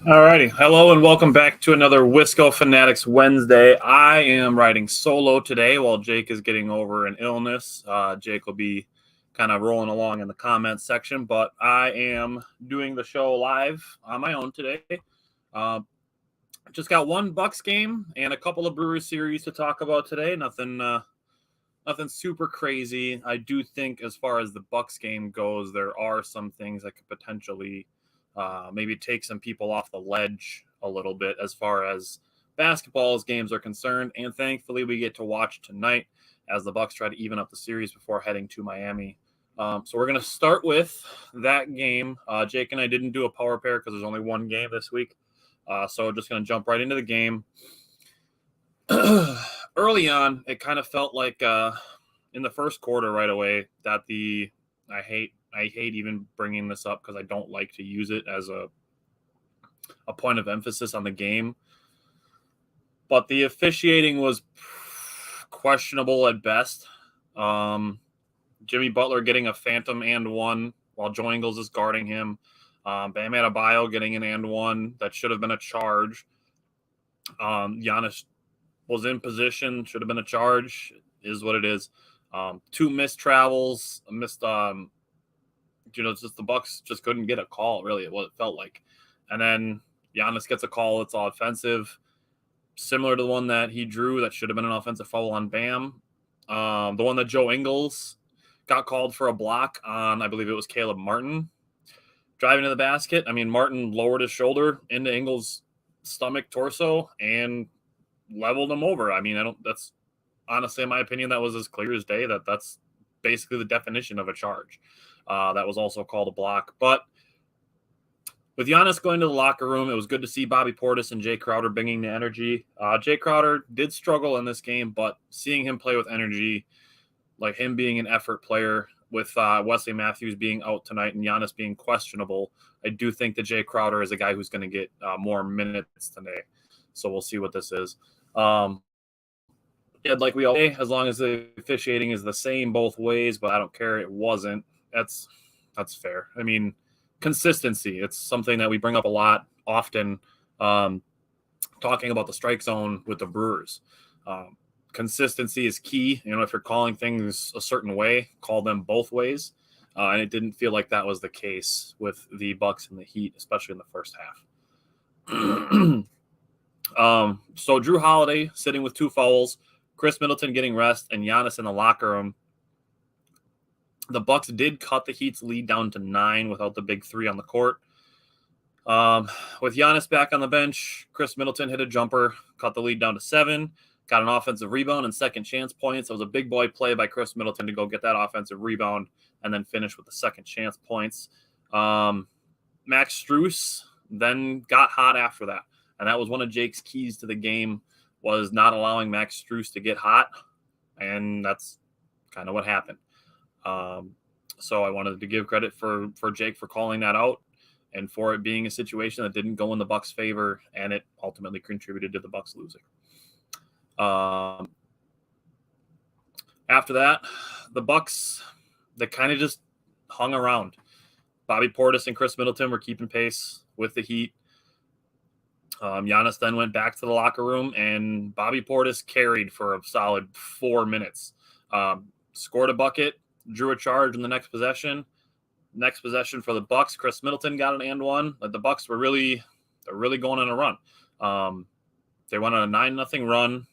Alrighty, hello and welcome back to another Wisco Fanatics Wednesday. I am riding solo today while Jake is getting over an illness. Jake will be kind of rolling along in the comments section, but I am doing the show live on my own today. Just got one Bucks game and a couple of Brewers series to talk about today. Nothing super crazy. I do think as far as the Bucks game goes, there are some things that could potentially maybe take some people off the ledge a little bit as far as basketball's games are concerned. And thankfully, we get to watch tonight as the Bucks try to even up the series before heading to Miami. So we're going to start with that game. Jake and I didn't do a power pair because there's only one game this week. So just going to jump right into the game. Early on, it kind of felt like in the first quarter right away that I hate even bringing this up because I don't like to use it as a point of emphasis on the game. But the officiating was questionable at best. Jimmy Butler getting a phantom and one while Joe Ingles is guarding him. Bam Adebayo getting an and one that should have been a charge. Giannis was in position, should have been a charge, is what it is. Two missed travels, just the Bucks just couldn't get a call, really, what it felt like. And then Giannis gets a call that's all offensive, similar to the one that he drew that should have been an offensive foul on Bam. The one that Joe Ingles got called for a block on, I believe it was Caleb Martin, driving to the basket. I mean, Martin lowered his shoulder into Ingles' stomach, torso, and leveled him over. I mean, that's honestly, in my opinion, that was as clear as day that's basically the definition of a charge. That was also called a block. But with Giannis going to the locker room, it was good to see Bobby Portis and Jay Crowder bringing the energy. Jay Crowder did struggle in this game, but seeing him play with energy, like him being an effort player with Wesley Matthews being out tonight and Giannis being questionable, I do think that Jay Crowder is a guy who's going to get more minutes today. So we'll see what this is. Yeah, like we all say, as long as the officiating is the same both ways, but I don't care. It wasn't. That's fair. I mean, consistency. It's something that we bring up a lot often, talking about the strike zone with the Brewers. Consistency is key. You know, if you're calling things a certain way, call them both ways. And it didn't feel like that was the case with the Bucks and the Heat, especially in the first half. So Drew Holiday sitting with two fouls, Chris Middleton getting rest, and Giannis in the locker room. The Bucks did cut the Heat's lead down to 9 without the big three on the court. With Giannis back on the bench, Chris Middleton hit a jumper, cut the lead down to 7, got an offensive rebound and second chance points. It was a big boy play by Chris Middleton to go get that offensive rebound and then finish with the second chance points. Max Strus then got hot after that. And that was one of Jake's keys to the game, was not allowing Max Strus to get hot. And that's kind of what happened. So I wanted to give credit for Jake for calling that out and for it being a situation that didn't go in the Bucks' favor, and it ultimately contributed to the Bucks losing. After that, the Bucks, they kind of just hung around. Bobby Portis and Chris Middleton were keeping pace with the Heat. Giannis then went back to the locker room, and Bobby Portis carried for a solid 4 minutes. Scored a bucket, drew a charge in the next possession. Next possession for the Bucks, Chris Middleton got an and one. But the Bucks they're really going on a run. They went on a 9-0 run.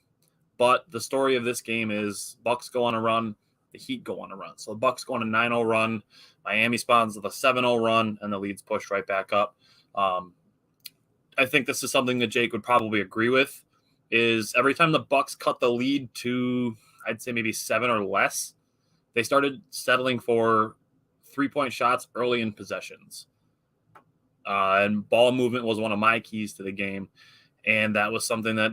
But the story of this game is Bucks go on a run, the Heat go on a run. So the Bucks go on a 9-0 run, Miami spawns with a 7-0 run, and the lead's pushed right back up. I think this is something that Jake would probably agree with, is every time the Bucks cut the lead to, I'd say maybe 7 or less, they started settling for 3-point shots early in possessions. And ball movement was one of my keys to the game. And that was something that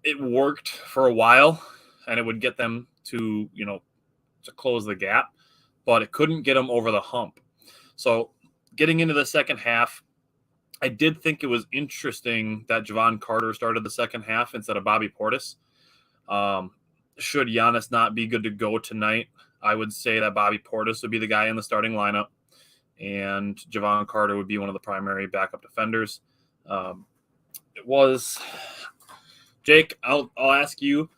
it worked for a while, and it would get them to close the gap, but it couldn't get them over the hump. So getting into the second half, I did think it was interesting that Javon Carter started the second half instead of Bobby Portis. Should Giannis not be good to go tonight, I would say that Bobby Portis would be the guy in the starting lineup. and Javon Carter would be one of the primary backup defenders. It was Jake. I'll ask you.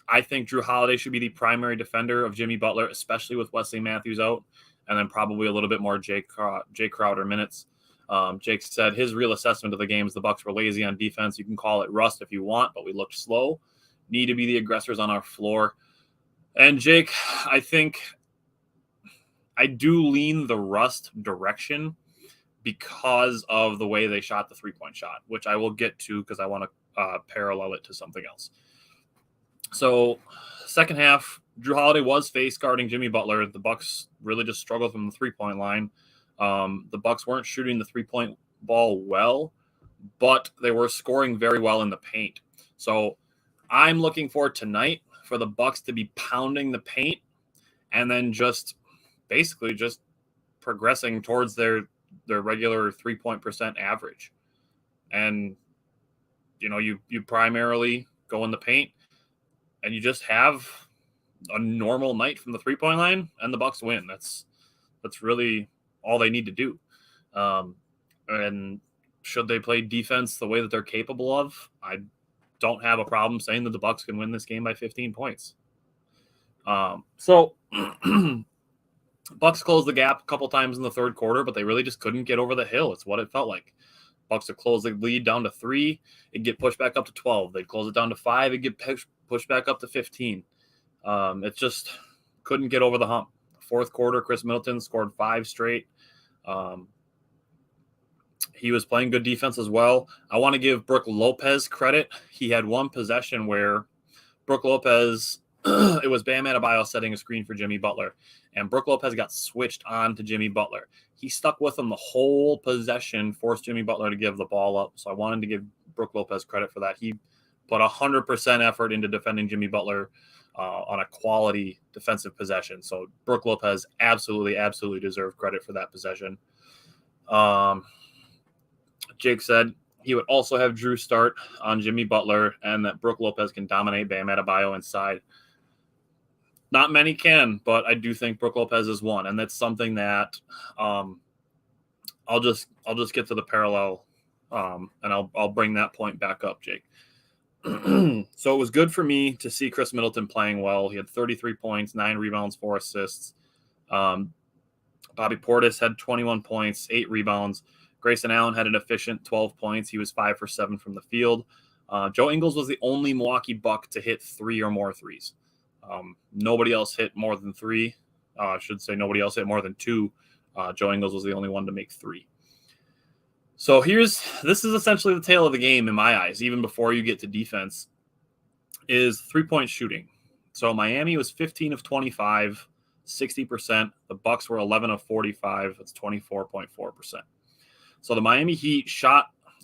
I think Drew Holiday should be the primary defender of Jimmy Butler, especially with Wesley Matthews out, and then probably a little bit more Jake Crowder minutes. Jake said his real assessment of the game is the Bucks were lazy on defense. You can call it rust if you want, but we looked slow. Need to be the aggressors on our floor. And Jake, I think I do lean the rust direction because of the way they shot the three-point shot, which I will get to because I want to parallel it to something else. So, second half, Drew Holiday was face guarding Jimmy Butler. The Bucks really just struggled from the three-point line. The Bucks weren't shooting the three-point ball well, but they were scoring very well in the paint. So, I'm looking for tonight for the Bucks to be pounding the paint and then just basically just progressing towards their regular 3-point percent average. And, you primarily go in the paint and you just have a normal night from the 3-point line and the Bucks win. That's really all they need to do. And should they play defense the way that they're capable of, I don't have a problem saying that the Bucks can win this game by 15 points. So Bucks closed the gap a couple times in the third quarter, but they really just couldn't get over the hill. It's what it felt like. Bucks would close the lead down to 3. It'd get pushed back up to 12. They'd close it down to 5. It'd get pushed back up to 15. It just couldn't get over the hump. Fourth quarter, Chris Middleton scored 5 straight. He was playing good defense as well. I want to give Brook Lopez credit. He had one possession where Brook Lopez, it was Bam Adebayo setting a screen for Jimmy Butler, and Brook Lopez got switched on to Jimmy Butler. He stuck with him the whole possession, forced Jimmy Butler to give the ball up. So I wanted to give Brook Lopez credit for that. He put 100% effort into defending Jimmy Butler on a quality defensive possession. So Brook Lopez absolutely deserved credit for that possession. Jake said he would also have Drew start on Jimmy Butler and that Brook Lopez can dominate Bam Adebayo inside. Not many can, but I do think Brook Lopez is one, and that's something that I'll just get to the parallel, and I'll bring that point back up, Jake. So it was good for me to see Chris Middleton playing well. He had 33 points, 9 rebounds, 4 assists. Bobby Portis had 21 points, 8 rebounds. Grayson Allen had an efficient 12 points. He was 5 for 7 from the field. Joe Ingles was the only Milwaukee Buck to hit 3 or more threes. Nobody else hit more than 3. I should say nobody else hit more than 2. Joe Ingles was the only one to make 3. So this is essentially the tale of the game in my eyes, even before you get to defense, is 3-point shooting. So Miami was 15 of 25, 60%. The Bucks were 11 of 45. That's 24.4%. So the Miami Heat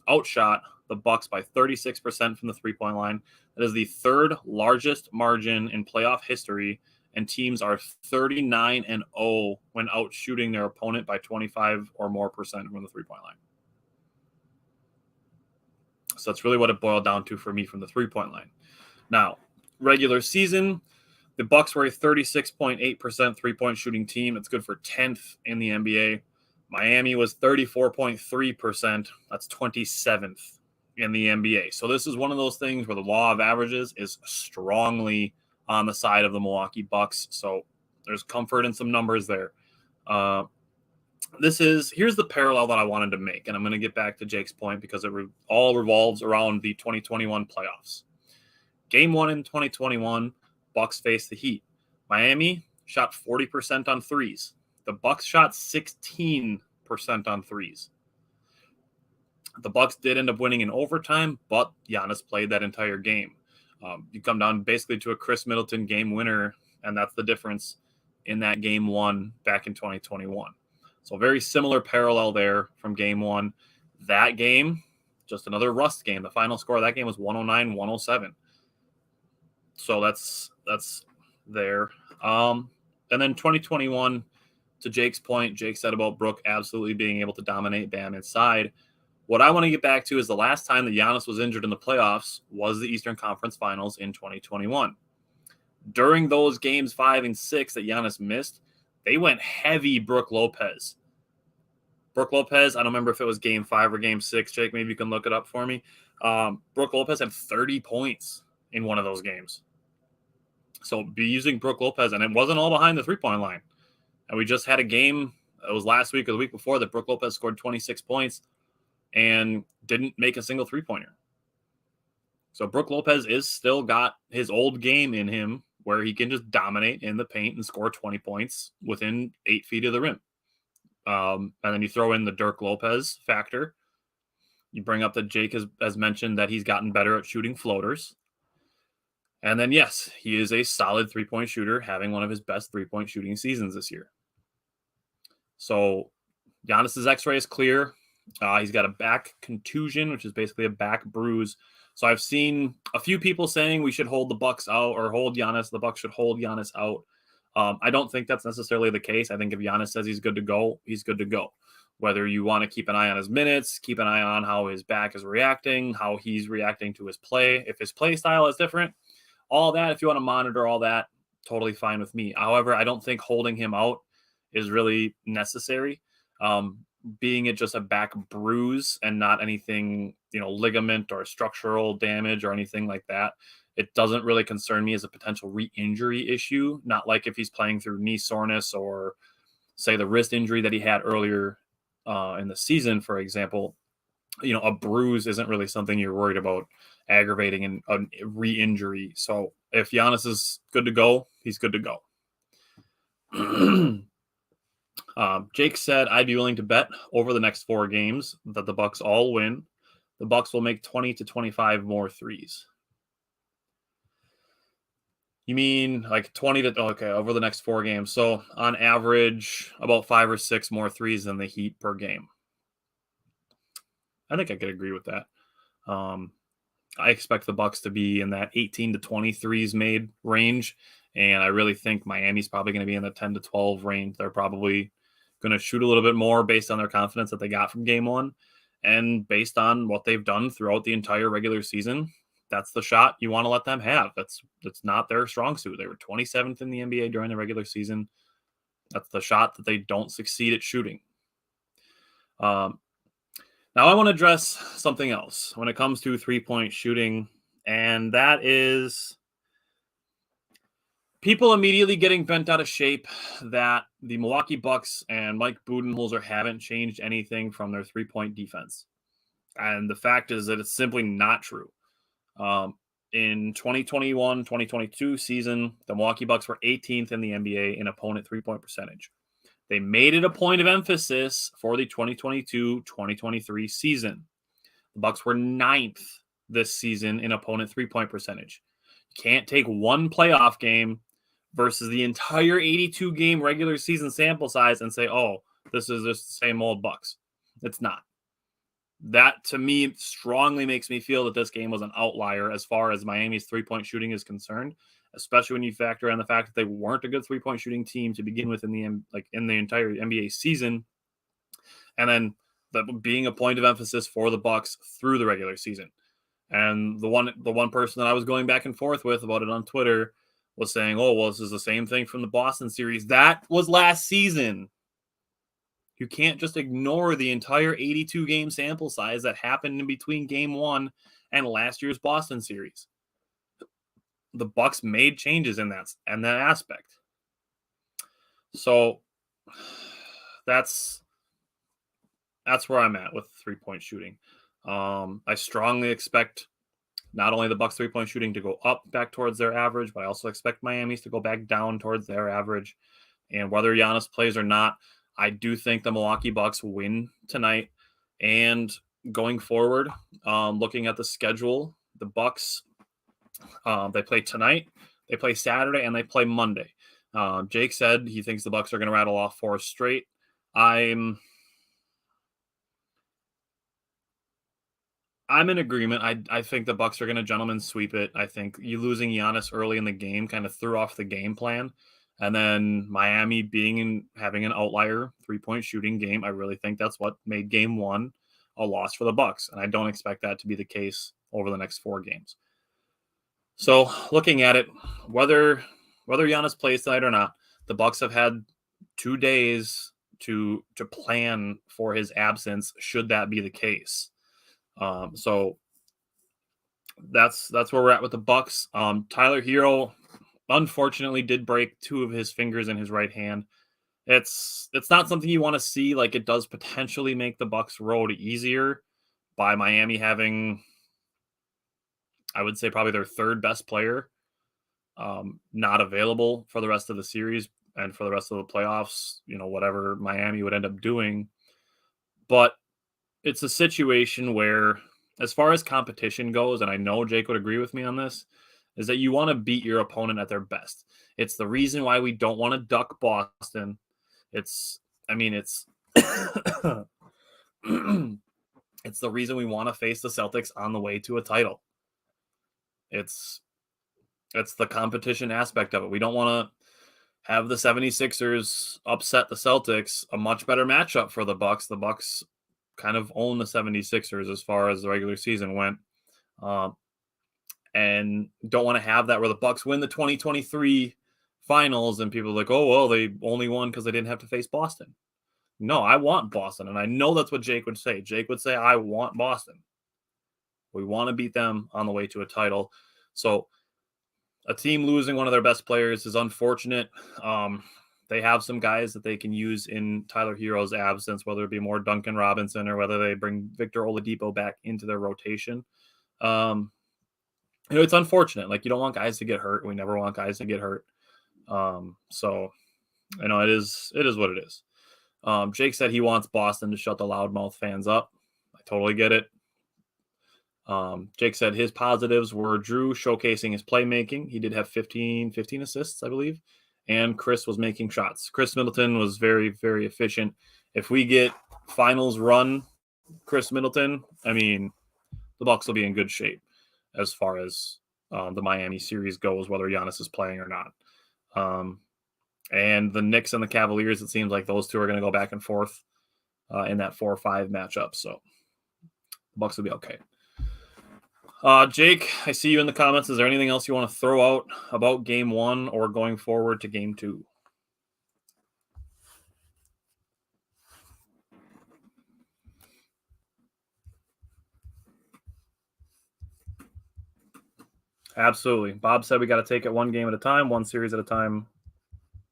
outshot the Bucks by 36% from the 3-point line. That is the third largest margin in playoff history, and teams are 39-0 when out shooting their opponent by 25 or more percent from the 3-point line. So that's really what it boiled down to for me from the 3-point line. Now, regular season, the Bucks were a 36.8% 3-point shooting team. It's good for 10th in the NBA. Miami was 34.3%. That's 27th in the NBA. So this is one of those things where the law of averages is strongly on the side of the Milwaukee Bucks. So there's comfort in some numbers there. Here's the parallel that I wanted to make, and I'm going to get back to Jake's point because it all revolves around the 2021 playoffs. Game 1 in 2021, Bucks faced the Heat. Miami shot 40% on threes. The Bucks shot 16% on threes. The Bucks did end up winning in overtime, but Giannis played that entire game. You come down basically to a Chris Middleton game winner, and that's the difference in that game 1 back in 2021. So very similar parallel there from game 1. That game, just another rust game. The final score of that game was 109-107. So that's there. And then 2021, to Jake's point, Jake said about Brook absolutely being able to dominate Bam inside. What I want to get back to is the last time that Giannis was injured in the playoffs was the Eastern Conference Finals in 2021. During those games 5 and 6 that Giannis missed, they went heavy Brook Lopez. Brook Lopez, I don't remember if it was game 5 or game 6. Jake, maybe you can look it up for me. Brook Lopez had 30 points in one of those games. So be using Brook Lopez, and it wasn't all behind the three-point line. And we just had a game, it was last week or the week before, that Brook Lopez scored 26 points and didn't make a single three-pointer. So Brook Lopez is still got his old game in him where he can just dominate in the paint and score 20 points within 8 feet of the rim. And then you throw in the Dirk Lopez factor. You bring up that Jake has mentioned that he's gotten better at shooting floaters. And then, yes, he is a solid three-point shooter, having one of his best three-point shooting seasons this year. So Giannis's x-ray is clear. He's got a back contusion, which is basically a back bruise. So I've seen a few people saying we should hold the Bucks out or hold Giannis. The Bucks should hold Giannis out. I don't think that's necessarily the case. I think if Giannis says he's good to go, he's good to go. Whether you want to keep an eye on his minutes, keep an eye on how his back is reacting, how he's reacting to his play. If his play style is different, all that, if you want to monitor all that, totally fine with me. However, I don't think holding him out is really necessary. Being it just a back bruise and not anything, ligament or structural damage or anything like that, it doesn't really concern me as a potential re-injury issue. Not like if he's playing through knee soreness or, say, the wrist injury that he had earlier in the season, for example. A bruise isn't really something you're worried about aggravating a re-injury. So if Giannis is good to go, he's good to go. Jake said, I'd be willing to bet over the next 4 games that the Bucks all win. The Bucks will make 20 to 25 more threes. You mean like 20 to, okay, over the next 4 games. So on average, about 5 or 6 more threes than the Heat per game. I think I could agree with that. I expect the Bucks to be in that 18 to 23s made range. And I really think Miami's probably going to be in the 10 to 12 range. They're probably going to shoot a little bit more based on their confidence that they got from game 1. And based on what they've done throughout the entire regular season, that's the shot you want to let them have. That's not their strong suit. They were 27th in the NBA during the regular season. That's the shot that they don't succeed at shooting. Now I want to address something else when it comes to three-point shooting, and that is people immediately getting bent out of shape that the Milwaukee Bucks and Mike Budenholzer haven't changed anything from their three-point defense. And the fact is that it's simply not true. In 2021-2022 season, the Milwaukee Bucks were 18th in the NBA in opponent three-point percentage. They made it a point of emphasis for the 2022-2023 season. The Bucks were 9th this season in opponent three-point percentage. You can't take one playoff game versus the entire 82-game regular season sample size and say, oh, this is just the same old Bucks. It's not. That, to me, strongly makes me feel that this game was an outlier as far as Miami's three-point shooting is concerned, especially when you factor in the fact that they weren't a good three-point shooting team to begin with in the entire NBA season, and then being a point of emphasis for the Bucks through the regular season. And the one person that I was going back and forth with about it on Twitter was saying, oh, well, this is the same thing from the Boston series. That was last season. You can't just ignore the entire 82-game sample size that happened in between game 1 and last year's Boston series. The Bucks made changes in that aspect. So that's where I'm at with three-point shooting. I strongly expect not only the Bucks three-point shooting to go up back towards their average, but I also expect Miami's to go back down towards their average. And whether Giannis plays or not, I do think the Milwaukee Bucks win tonight. And going forward, looking at the schedule, the Bucks, they play tonight, they play Saturday, and they play Monday. Jake said he thinks the Bucks are going to rattle off 4 straight. I'm in agreement. I think the Bucks are going to gentleman sweep it. I think you losing Giannis early in the game kind of threw off the game plan. And then Miami having an outlier three-point shooting game, I really think that's what made game 1 a loss for the Bucks. And I don't expect that to be the case over the next 4 games. So looking at it, whether Giannis plays tonight or not, the Bucks have had 2 days to plan for his absence should that be the case. So that's where we're at with the Bucks. Tyler Hero unfortunately did break 2 of his fingers in his right hand. It's not something you want to see. Like, it does potentially make the Bucks road easier by Miami having, I would say, probably their 3rd best player not available for the rest of the series and for the rest of the playoffs, whatever Miami would end up doing. But it's a situation where, as far as competition goes, and I know Jake would agree with me on this, is that you want to beat your opponent at their best. It's the reason why we don't want to duck Boston. It's it's the reason we want to face the Celtics on the way to a title. It's the competition aspect of it. We don't want to have the 76ers upset the Celtics, a much better matchup for the Bucks. The Bucks kind of own the 76ers as far as the regular season went. And don't want to have that where the Bucks win the 2023 finals and people are like, oh, well, they only won because they didn't have to face Boston. No, I want Boston. And I know that's what Jake would say. Jake would say, I want Boston. We want to beat them on the way to a title. So a team losing one of their best players is unfortunate. They have some guys that they can use in Tyler Hero's absence, whether it be more Duncan Robinson or whether they bring Victor Oladipo back into their rotation. It's unfortunate. Like, you don't want guys to get hurt. We never want guys to get hurt. So, it is what it is. Jake said he wants Boston to shut the loudmouth fans up. I totally get it. Jake said his positives were Drew showcasing his playmaking. He did have 15 assists, I believe. And Chris was making shots. Chris Middleton was very, very efficient. If we get finals run Chris Middleton, the Bucks will be in good shape as far as the Miami series goes, whether Giannis is playing or not. And the Knicks and the Cavaliers, it seems like those two are going to go back and forth in that 4-5 matchup. So the Bucks will be okay. Jake, I see you in the comments. Is there anything else you want to throw out about Game 1 or going forward to Game 2? Absolutely. Bob said we got to take it one game at a time, one series at a time.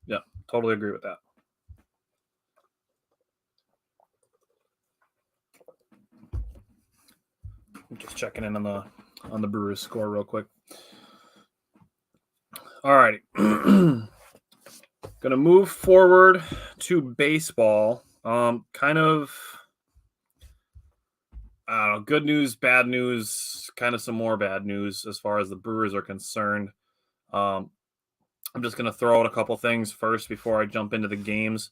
Yeah, totally agree with that. I'm just checking in on the Brewers score real quick. All right. Going to move forward to baseball. Kind of, I don't know, good news, bad news, kind of some more bad news as far as the Brewers are concerned. I'm just going to throw out a couple things first before I jump into the games.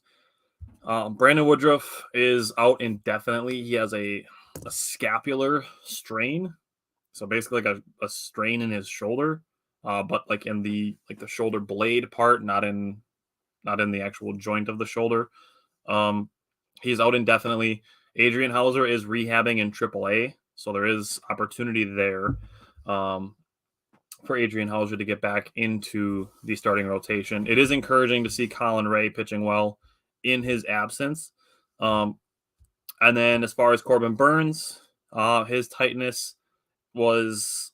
Brandon Woodruff is out indefinitely. He has a scapular strain. So basically like a strain in his shoulder, but like in the shoulder blade part, not in the actual joint of the shoulder. He's out indefinitely. Adrian Hauser is rehabbing in AAA, so there is opportunity there for Adrian Hauser to get back into the starting rotation. It is encouraging to see Colin Ray pitching well in his absence. And then as far as Corbin Burns, his tightness was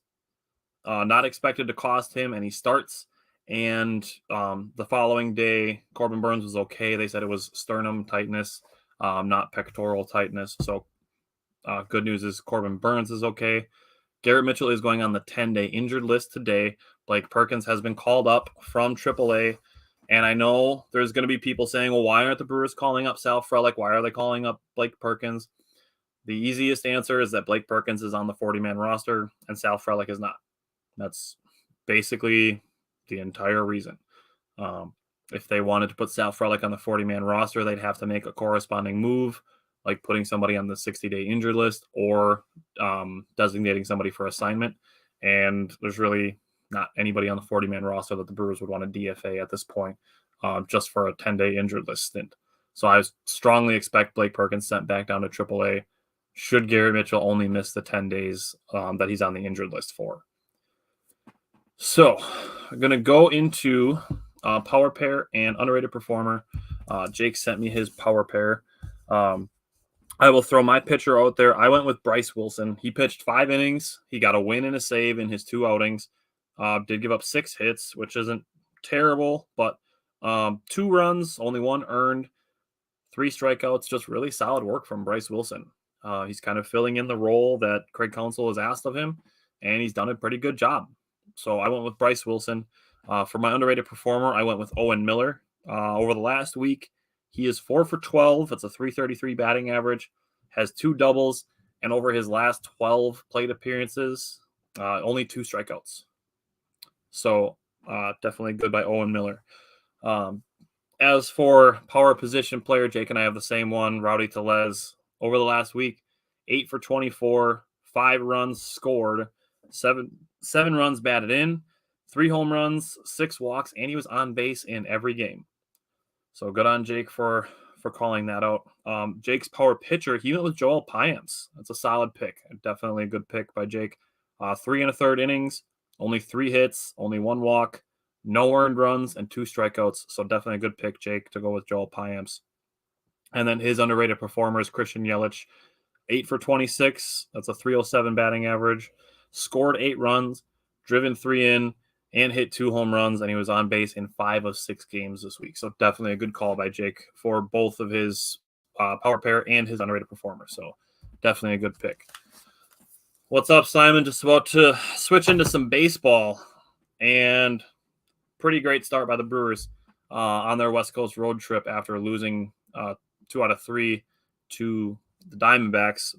not expected to cost him, and he starts. And the following day, Corbin Burns was okay. They said it was sternum tightness, not pectoral tightness. So good news is Corbin Burns is okay. Garrett Mitchell is going on the 10-day injured list today. Blake Perkins has been called up from AAA. And I know there's going to be people saying, well, why aren't the Brewers calling up Sal Frelick? Why are they calling up Blake Perkins? The easiest answer is that Blake Perkins is on the 40-man roster and Sal Frelick is not. That's basically the entire reason. If they wanted to put Sal Frelick on the 40-man roster, they'd have to make a corresponding move, like putting somebody on the 60-day injured list or designating somebody for assignment. And there's really not anybody on the 40-man roster that the Brewers would want to DFA at this point, just for a 10-day injured list stint. So I strongly expect Blake Perkins sent back down to AAA should Garrett Mitchell only miss the 10 days that he's on the injured list for. So I'm going to go into Power Pair and Underrated Performer. Jake sent me his power pair. I will throw my pitcher out there. I went with Bryce Wilson. He pitched 5 innings. He got a win and a save in his 2 outings. Did give up 6 hits, which isn't terrible, but 2 runs, only 1 earned, 3 strikeouts. Just really solid work from Bryce Wilson. He's kind of filling in the role that Craig Counsell has asked of him, and he's done a pretty good job. So I went with Bryce Wilson. For my underrated performer, I went with Owen Miller. Over the last week, he is 4 for 12. That's a .333 batting average, has 2 doubles, and over his last 12 plate appearances, only 2 strikeouts. So definitely good by Owen Miller. As for power position player, Jake and I have the same one, Rowdy Tellez. Over the last week, 8 for 24, 5 runs scored, 7 runs batted in, 3 home runs, 6 walks, and he was on base in every game. So good on Jake for calling that out. Jake's power pitcher, he went with Joel Payamps. That's a solid pick. Definitely a good pick by Jake. 3 1/3 innings, only 3 hits, only 1 walk, no earned runs, and 2 strikeouts. So definitely a good pick, Jake, to go with Joel Payamps. And then his underrated performer is Christian Yelich. 8 for 26. That's a .307 batting average. Scored 8 runs, driven 3 in, and hit 2 home runs, and he was on base in 5 of 6 games this week. So definitely a good call by Jake for both of his power pair and his underrated performer. So definitely a good pick. What's up, Simon? Just about to switch into some baseball, and pretty great start by the Brewers on their West Coast road trip after losing 2 out of 3 to the Diamondbacks,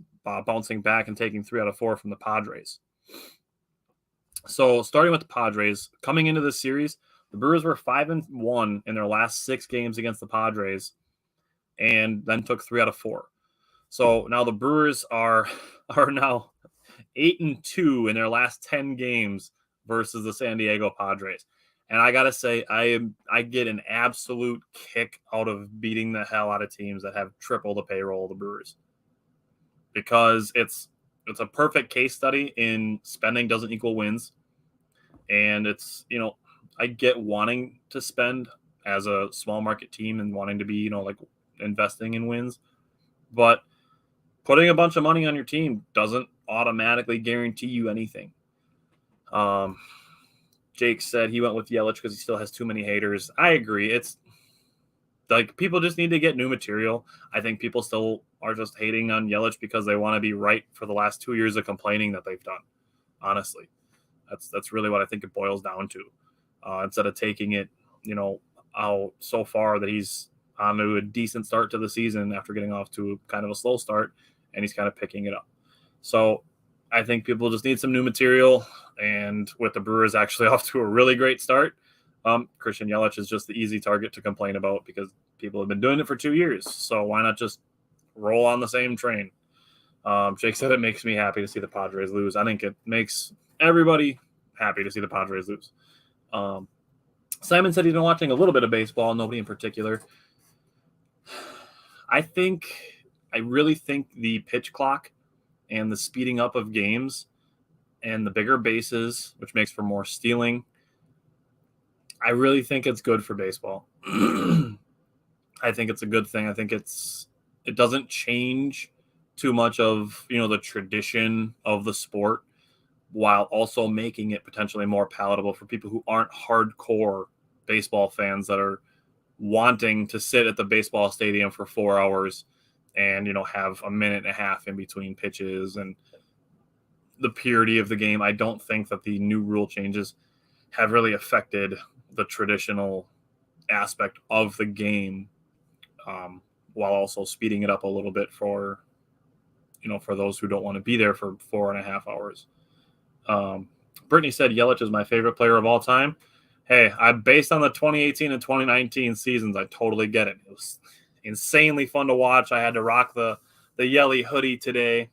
bouncing back and taking 3 out of 4 from the Padres. So starting with the Padres, coming into this series, the Brewers were 5-1 in their last 6 games against the Padres, and then took 3 out of 4. So now the Brewers are now 8-2 in their last 10 games versus the San Diego Padres. And I gotta say, I get an absolute kick out of beating the hell out of teams that have triple the payroll of the Brewers, because it's a perfect case study in spending doesn't equal wins. And it's, I get wanting to spend as a small market team and wanting to be, like investing in wins, but putting a bunch of money on your team doesn't automatically guarantee you anything. Jake said he went with Yelich because he still has too many haters. I agree. It's like people just need to get new material. I think people still are just hating on Yelich because they want to be right for the last 2 years of complaining that they've done. Honestly, that's really what I think it boils down to. Instead of taking it, out so far that he's on to a decent start to the season after getting off to kind of a slow start, and he's kind of picking it up. So I think people just need some new material, and with the Brewers actually off to a really great start, Christian Yelich is just the easy target to complain about because people have been doing it for 2 years. So why not just roll on the same train? Jake said it makes me happy to see the Padres lose. I think it makes everybody happy to see the Padres lose. Simon said he's been watching a little bit of baseball, nobody in particular. I really think the pitch clock and the speeding up of games and the bigger bases, which makes for more stealing, I really think it's good for baseball. I think it's a good thing. I think it doesn't change too much of, the tradition of the sport, while also making it potentially more palatable for people who aren't hardcore baseball fans that are wanting to sit at the baseball stadium for 4 hours and, have a minute and a half in between pitches and the purity of the game. I don't think that the new rule changes have really affected the traditional aspect of the game, while also speeding it up a little bit for those who don't want to be there for 4.5 hours. Brittany said Yelich is my favorite player of all time. Hey, based on the 2018 and 2019 seasons, I totally get it. It was insanely fun to watch. I had to rock the Yelly hoodie today.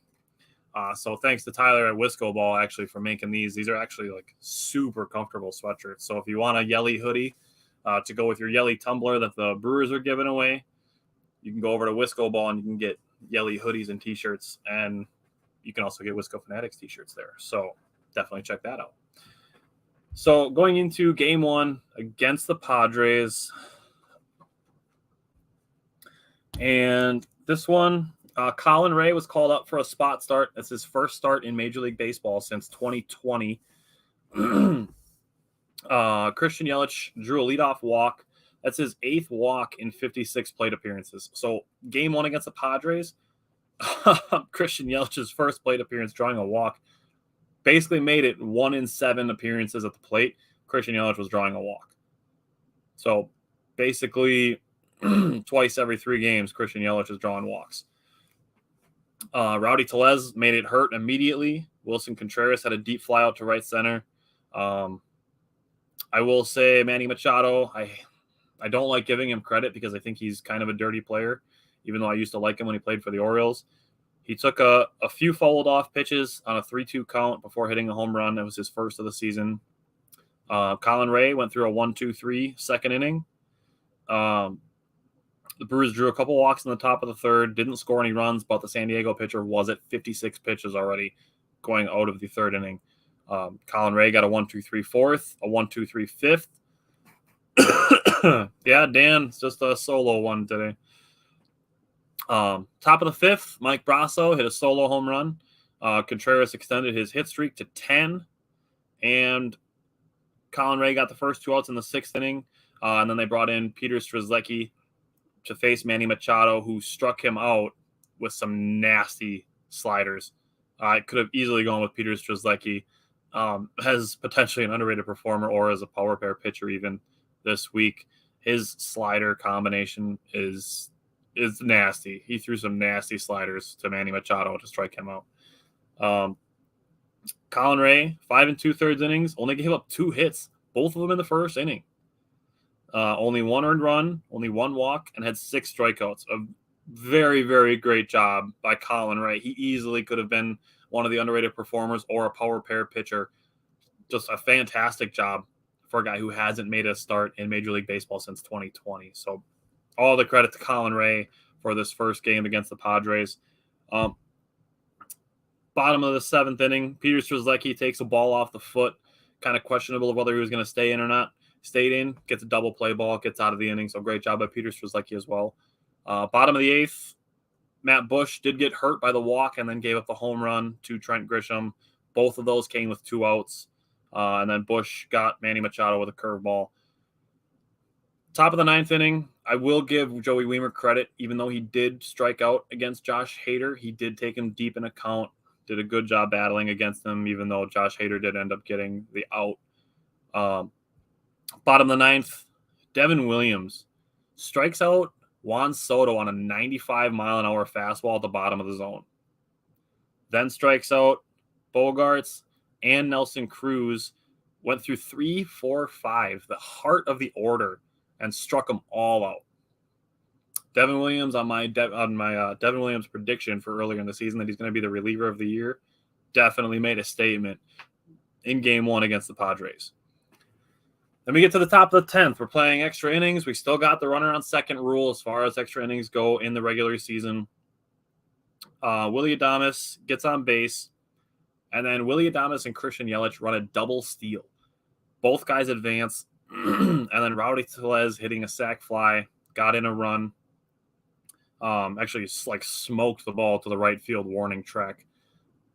So thanks to Tyler at Wisco Ball actually for making these. These are actually like super comfortable sweatshirts. So if you want a Yelly hoodie to go with your Yelly tumbler that the Brewers are giving away, you can go over to Wisco Ball and you can get Yelly hoodies and t-shirts, and you can also get Wisco Fanatics t-shirts there. So definitely check that out. So going into game 1 against the Padres, And this one, Colin Ray was called up for a spot start. That's his first start in Major League Baseball since 2020. Christian Yelich drew a leadoff walk. That's his 8th walk in 56 plate appearances. So game 1 against the Padres, Christian Yelich's first plate appearance drawing a walk basically made it 1 in 7 appearances at the plate. Christian Yelich was drawing a walk. So basically twice every 3 games, Christian Yelich is drawing walks. Rowdy Tellez made it hurt immediately. Wilson Contreras had a deep fly out to right center. I will say Manny Machado, I don't like giving him credit because I think he's kind of a dirty player, even though I used to like him when he played for the Orioles. He took a few fouled off pitches on a 3-2 count before hitting a home run. That was his first of the season. Colin Ray went through a 1-2-3 second inning. The Brewers drew a couple walks in the top of the third, didn't score any runs, but the San Diego pitcher was at 56 pitches already going out of the third inning. Colin Ray got a 1-2-3 fourth, a 1-2-3 fifth. Yeah, Dan, it's just a solo one today. Top of the fifth, Mike Brasso hit a solo home run. Contreras extended his hit streak to 10, and Colin Ray got the first 2 outs in the 6th inning, and then they brought in Peter Strzelecki to face Manny Machado, who struck him out with some nasty sliders. I could have easily gone with Peter Strzelecki as potentially an underrated performer or as a power pair pitcher even this week. His slider combination is nasty. He threw some nasty sliders to Manny Machado to strike him out. Colin Ray, 5 2/3 innings, only gave up 2 hits, both of them in the first inning. Only 1 earned run, only 1 walk, and had 6 strikeouts. A very, very great job by Colin Ray. He easily could have been one of the underrated performers or a power pair pitcher. Just a fantastic job for a guy who hasn't made a start in Major League Baseball since 2020. So all the credit to Colin Ray for this first game against the Padres. Bottom of the 7th inning, Peter Strzelecki takes a ball off the foot. Kind of questionable of whether he was going to stay in or not. Stayed in, gets a double play ball, gets out of the inning. So great job by Peter Strzelecki as well. Bottom of the 8th, Matt Bush did get hurt by the walk and then gave up the home run to Trent Grisham. Both of those came with 2 outs. And then Bush got Manny Machado with a curveball. Top of the 9th inning, I will give Joey Wiemer credit. Even though he did strike out against Josh Hader, he did take him deep in a count. Did a good job battling against him, even though Josh Hader did end up getting the out. Bottom of the 9th, Devin Williams strikes out Juan Soto on a 95-mile-an-hour fastball at the bottom of the zone. Then strikes out Bogarts and Nelson Cruz. Went through 3, 4, 5, the heart of the order, and struck them all out. Devin Williams on my Devin Williams prediction for earlier in the season that he's going to be the reliever of the year definitely made a statement in Game 1 against the Padres. Then we get to the top of the 10th. We're playing extra innings. We still got the runner on second rule as far as extra innings go in the regular season. Willy Adames gets on base, and then Willy Adames and Christian Yelich run a double steal. Both guys advance, and then Rowdy Tellez hitting a sac fly, got in a run. Actually, like smoked the ball to the right field warning track.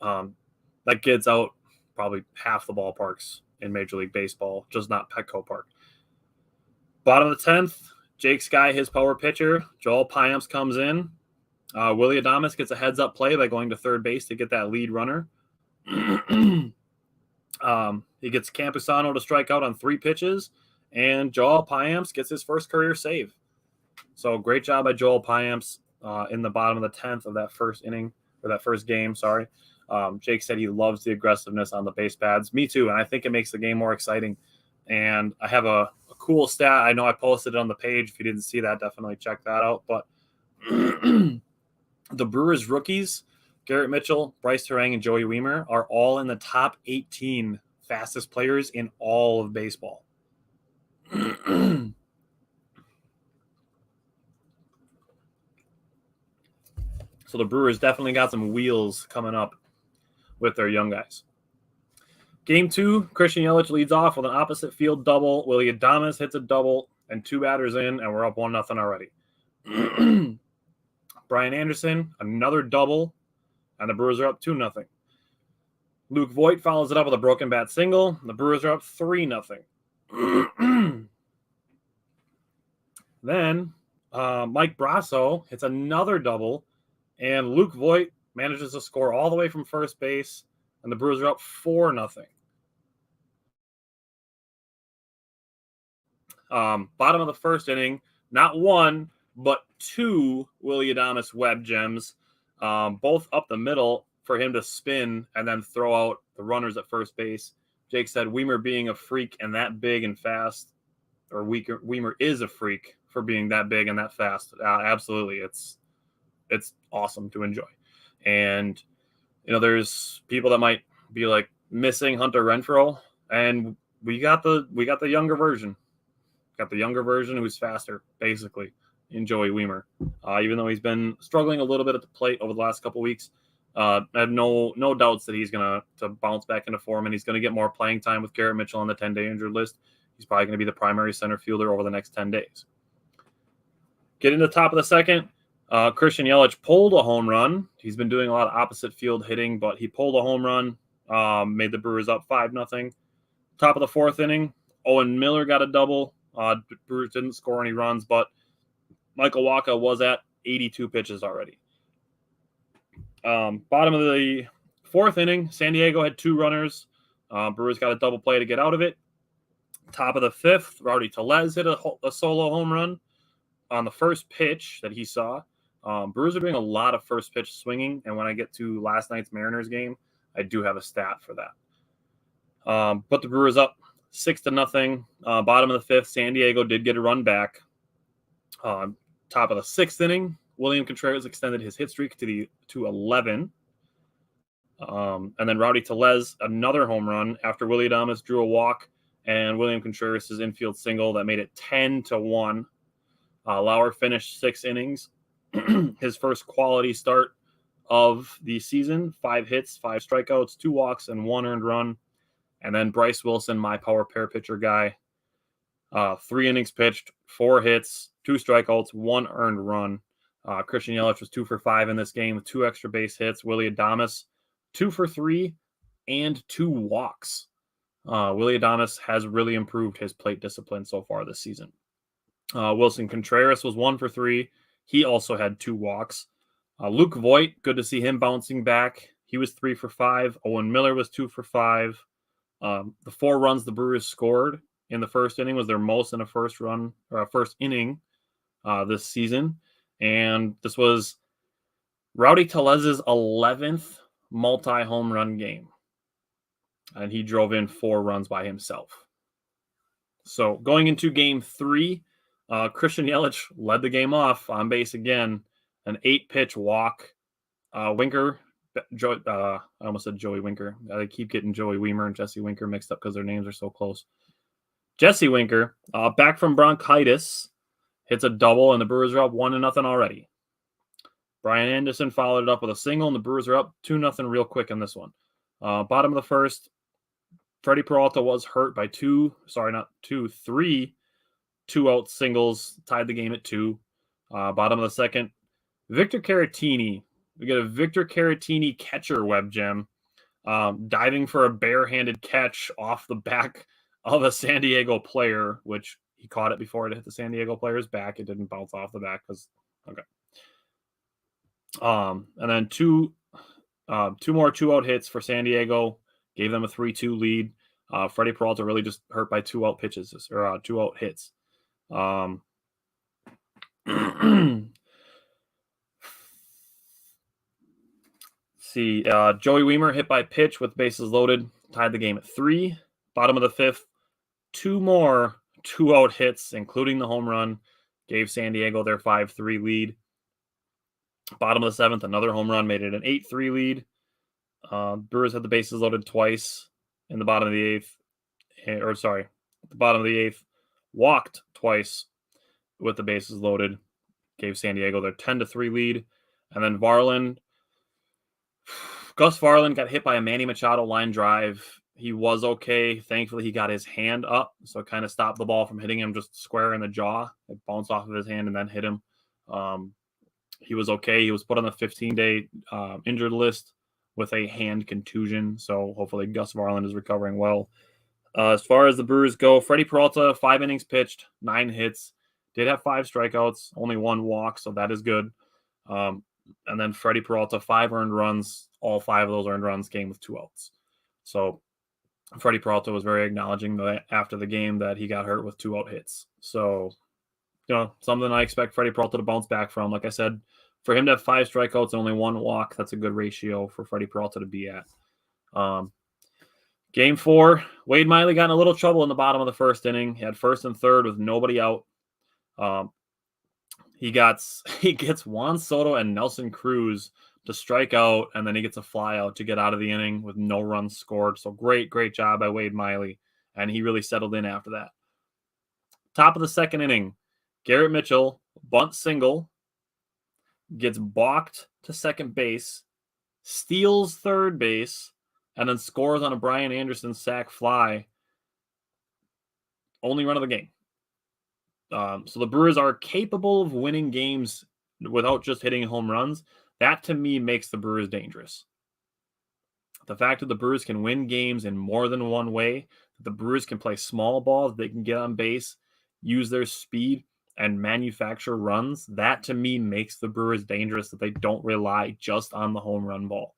That gets out probably half the ballparks in Major League Baseball, just not Petco Park. Bottom of the 10th, Jake Sky, his power pitcher. Joel Payamps comes in. Willy Adames gets a heads-up play by going to third base to get that lead runner. He gets Campusano to strike out on 3 pitches, and Joel Payamps gets his first career save. So great job by Joel Payamps in the bottom of the 10th of that first inning, or that first game, sorry. Jake said he loves the aggressiveness on the base pads. Me too, and I think it makes the game more exciting. And I have a cool stat. I know I posted it on the page. If you didn't see that, definitely check that out. But the Brewers rookies, Garrett Mitchell, Bryce Terang, and Joey Wiemer, are all in the top 18 fastest players in all of baseball. So the Brewers definitely got some wheels coming up with their young guys. Game 2, Christian Yelich leads off with an opposite field double. Willy Adames hits a double, and 2 batters in, and we're up 1-0 already. Brian Anderson, another double, and the Brewers are up 2-0. Luke Voigt follows it up with a broken bat single. The Brewers are up 3-0. Then Mike Brasso hits another double, and Luke Voigt manages to score all the way from first base, and the Brewers are up 4-0. Bottom of the first inning, not one, but two Willy Adames Webb gems, both up the middle for him to spin and then throw out the runners at first base. Jake said Weimer being a freak and that big and fast, or Weimer is a freak for being that big and that fast. Absolutely. It's awesome to enjoy. And, there's people that might be like missing Hunter Renfroe, and we got the younger version. Got the younger version who's faster, basically, in Joey Weimer. Even though he's been struggling a little bit at the plate over the last couple weeks, I have no doubts that he's going to bounce back into form, and he's going to get more playing time with Garrett Mitchell on the 10-day injured list. He's probably going to be the primary center fielder over the next 10 days. Getting to the top of the second, Christian Yelich pulled a home run. He's been doing a lot of opposite field hitting, but he pulled a home run, made the Brewers up 5-0. Top of the fourth inning, Owen Miller got a double. Brewers didn't score any runs, but Michael Wacha was at 82 pitches already. Bottom of the fourth inning, San Diego had two runners. Brewers got a double play to get out of it. Top of the fifth, Rowdy Tellez hit a solo home run on the first pitch that he saw. Brewers are doing a lot of first pitch swinging, and when I get to last night's Mariners game, I do have a stat for that. Put the Brewers up 6-0. Bottom of the fifth, San Diego did get a run back. Top of the sixth inning, William Contreras extended his hit streak to 11. And then Rowdy Tellez, another home run after Willy Adames drew a walk and William Contreras' infield single that made it 10-1. Lauer finished 6 innings. His first quality start of the season, 5 hits, 5 strikeouts, 2 walks, and 1 earned run. And then Bryce Wilson, my power pair pitcher guy, 3 innings pitched, 4 hits, 2 strikeouts, 1 earned run. Christian Yelich was 2 for 5 in this game with 2 extra base hits. Willy Adames, 2 for 3 and 2 walks. Willy Adames has really improved his plate discipline so far this season. Wilson Contreras was 1 for 3. He also had 2 walks. Luke Voigt, good to see him bouncing back. He was 3 for 5. Owen Miller was 2 for 5. The 4 runs the Brewers scored in the first inning was their most in a first inning this season. And this was Rowdy Tellez's 11th multi-home run game. And he drove in 4 runs by himself. So going into game 3, Christian Yelich led the game off on base again, an 8-pitch walk. Winker, I almost said Joey Winker. I keep getting Joey Weimer and Jesse Winker mixed up because their names are so close. Jesse Winker, back from bronchitis, hits a double, and the Brewers are up 1-0 already. Brian Anderson followed it up with a single, and the Brewers are up 2-0 real quick in this one. Bottom of the first, Freddie Peralta was hurt by 3 2-out singles, tied the game at 2. Bottom of the second, Victor Caratini. We get a Victor Caratini catcher web gem, diving for a barehanded catch off the back of a San Diego player, which he caught it before it hit the San Diego player's back. It didn't bounce off the back okay. And then two more 2-out hits for San Diego, gave them a 3-2 lead. Freddie Peralta really just hurt by 2-out pitches or 2-out hits. See, Joey Weimer hit by pitch with bases loaded, tied the game at 3. Bottom of the fifth, 2 more 2-out hits, including the home run, gave San Diego their 5-3 lead. Bottom of the seventh, another home run made it an 8-3 lead. Brewers had the bases loaded twice in the bottom of the eighth. The bottom of the eighth, walked twice with the bases loaded, gave San Diego their 10-3 lead. And then Gus Varland got hit by a Manny Machado line drive. He was okay. Thankfully, he got his hand up, so it kind of stopped the ball from hitting him just square in the jaw. It bounced off of his hand and then hit him. he was okay. He was put on the 15-day injured list with a hand contusion. So hopefully Gus Varland is recovering well. As far as the Brewers go, Freddie Peralta, 5 innings pitched, 9 hits, did have 5 strikeouts, only 1 walk, so that is good. And then Freddie Peralta, 5 earned runs. All 5 of those earned runs came with 2 outs. So Freddie Peralta was very acknowledging that after the game that he got hurt with 2 out hits. So, something I expect Freddie Peralta to bounce back from. Like I said, for him to have 5 strikeouts and only 1 walk, that's a good ratio for Freddie Peralta to be at. Game 4, Wade Miley got in a little trouble in the bottom of the first inning. He had first and third with nobody out. He gets Juan Soto and Nelson Cruz to strike out, and then he gets a fly out to get out of the inning with no runs scored. So great job by Wade Miley, and he really settled in after that. Top of the second inning, Garrett Mitchell, bunt single, gets balked to second base, steals third base, and then scores on a Brian Anderson sac fly. Only run of the game. So the Brewers are capable of winning games without just hitting home runs. That, to me, makes the Brewers dangerous. The fact that the Brewers can win games in more than one way, that the Brewers can play small balls, they can get on base, use their speed, and manufacture runs, that, to me, makes the Brewers dangerous, that they don't rely just on the home run ball.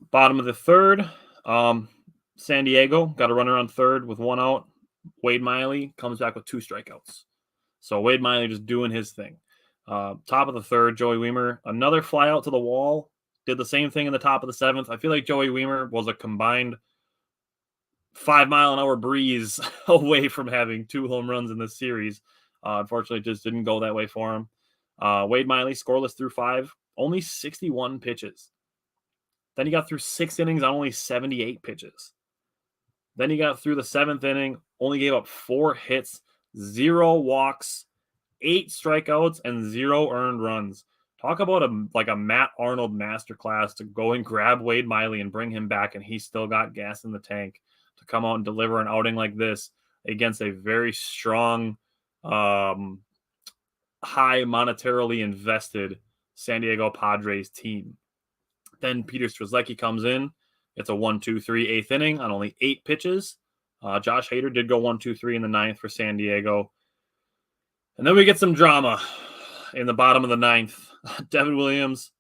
Bottom of the third, San Diego got a runner on third with 1 out. Wade Miley comes back with 2 strikeouts. So Wade Miley just doing his thing. Top of the third, Joey Wiemer, another fly out to the wall. Did the same thing in the top of the 7th. I feel like Joey Wiemer was a combined 5-mile-an-hour breeze away from having 2 home runs in this series. Unfortunately, it just didn't go that way for him. Wade Miley, scoreless through 5, only 61 pitches. Then he got through 6 innings on only 78 pitches. Then he got through the 7th inning, only gave up 4 hits, 0 walks, 8 strikeouts, and 0 earned runs. Talk about a Matt Arnold masterclass to go and grab Wade Miley and bring him back, and he still got gas in the tank to come out and deliver an outing like this against a very strong, high monetarily invested San Diego Padres team. Then Peter Strzelecki comes in. It's a 1-2-3 8th inning on only 8 pitches. Josh Hader did go 1-2-3 in the 9th for San Diego. And then we get some drama in the bottom of the 9th. Devin Williams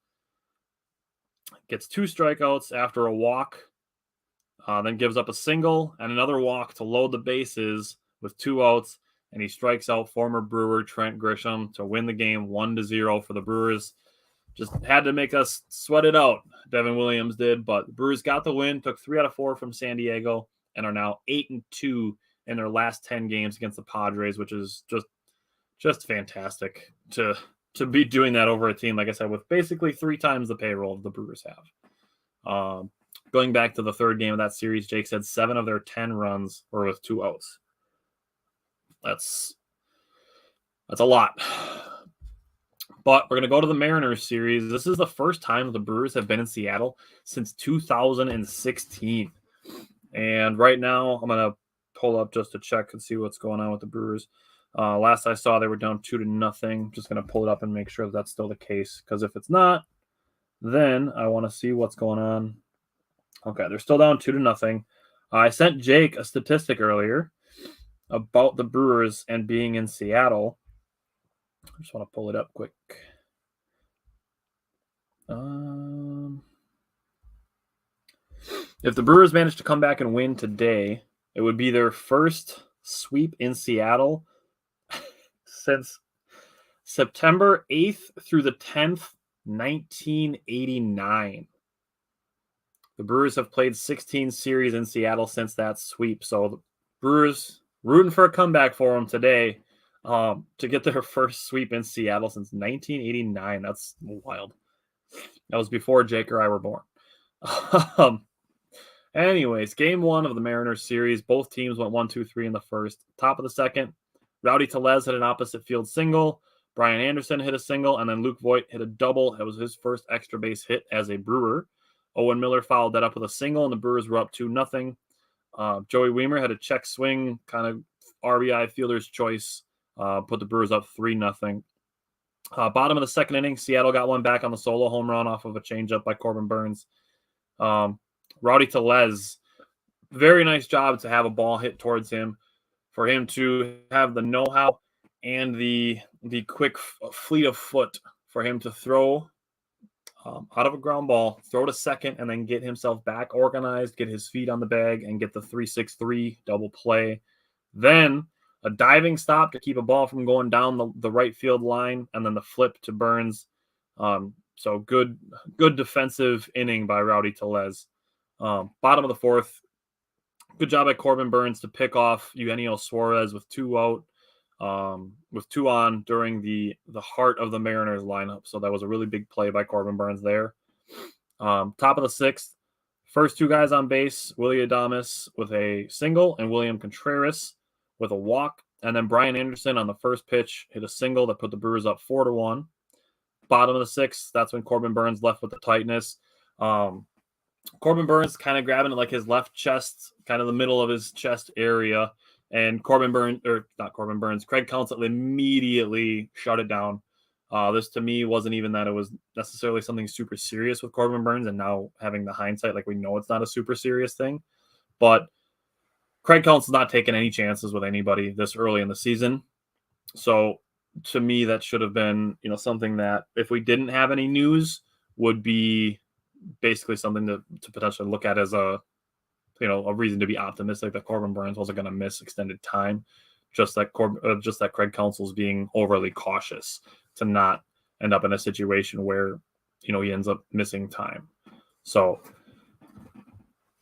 gets 2 strikeouts after a walk, then gives up a single and another walk to load the bases with 2 outs, and he strikes out former Brewer Trent Grisham to win the game 1-0 for the Brewers. Just had to make us sweat it out, Devin Williams did, but the Brewers got the win, took 3 out of 4 from San Diego, and are now 8-2 in their last 10 games against the Padres, which is just fantastic to be doing that over a team, like I said, with basically 3 times the payroll the Brewers have. Going back to the third game of that series, Jake said 7 of their 10 runs were with 2 outs. That's a lot. But we're going to go to the Mariners series. This is the first time the Brewers have been in Seattle since 2016. And right now, I'm going to pull up just to check and see what's going on with the Brewers. Last I saw, they were down 2-0. Just going to pull it up and make sure that's still the case. Because if it's not, then I want to see what's going on. Okay, they're still down 2-0. I sent Jake a statistic earlier about the Brewers and being in Seattle. I just want to pull it up quick. If the Brewers managed to come back and win today, it would be their first sweep in Seattle since September 8th through the 10th, 1989. The Brewers have played 16 series in Seattle since that sweep. So the Brewers rooting for a comeback for them today. To get their first sweep in Seattle since 1989. That's wild. That was before Jake or I were born. Anyways, game 1 of the Mariners series. Both teams went 1-2-3 in the first. Top of the second, Rowdy Tellez hit an opposite field single. Brian Anderson hit a single, and then Luke Voigt hit a double. It was his first extra base hit as a Brewer. Owen Miller followed that up with a single, and the Brewers were up 2-0. Joey Wiemer had a check swing, kind of RBI fielder's choice put the Brewers up 3-0. Bottom of the second inning, Seattle got one back on the solo home run off of a changeup by Corbin Burns. Rowdy Tellez, very nice job to have a ball hit towards him, for him to have the know-how and the quick fleet of foot for him to throw out of a ground ball, throw to second, and then get himself back organized, get his feet on the bag, and get the 3-6-3 double play. Then a diving stop to keep a ball from going down the right field line, and then the flip to Burns. So good defensive inning by Rowdy Tellez. Bottom of the fourth, good job by Corbin Burns to pick off Eugenio Suarez with 2 out, with 2 on during the heart of the Mariners lineup. So that was a really big play by Corbin Burns there. Top of the sixth, first 2 guys on base, Willy Adames with a single and William Contreras with a walk. And then Brian Anderson on the first pitch hit a single that put the Brewers up 4-1. Bottom of the sixth, that's when Corbin Burns left with the tightness. Corbin Burns kind of grabbing like his left chest, kind of the middle of his chest area. And Craig Counsell immediately shut it down. This to me wasn't even that it was necessarily something super serious with Corbin Burns, and now having the hindsight, like we know it's not a super serious thing. But Craig Counsell's not taking any chances with anybody this early in the season. So to me, that should have been, something that if we didn't have any news would be basically something to potentially look at as a reason to be optimistic that Corbin Burns wasn't going to miss extended time. Just that Craig Counsell's being overly cautious to not end up in a situation where, he ends up missing time. So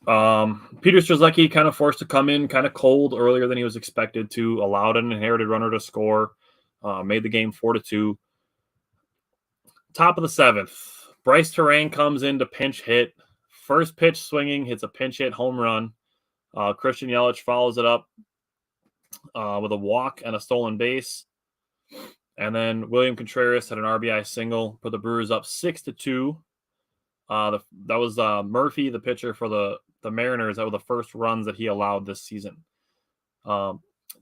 Peter Strzelecki kind of forced to come in kind of cold earlier than he was expected to, allowed an inherited runner to score, made the game 4-2. Top of the seventh, Bryce Terang comes in to pinch hit. First pitch swinging, hits a pinch hit home run. Christian Yelich follows it up with a walk and a stolen base. And then William Contreras had an RBI single, put the Brewers up 6-2. That was Murphy, the pitcher for the Mariners. That were the first runs that he allowed this season. Top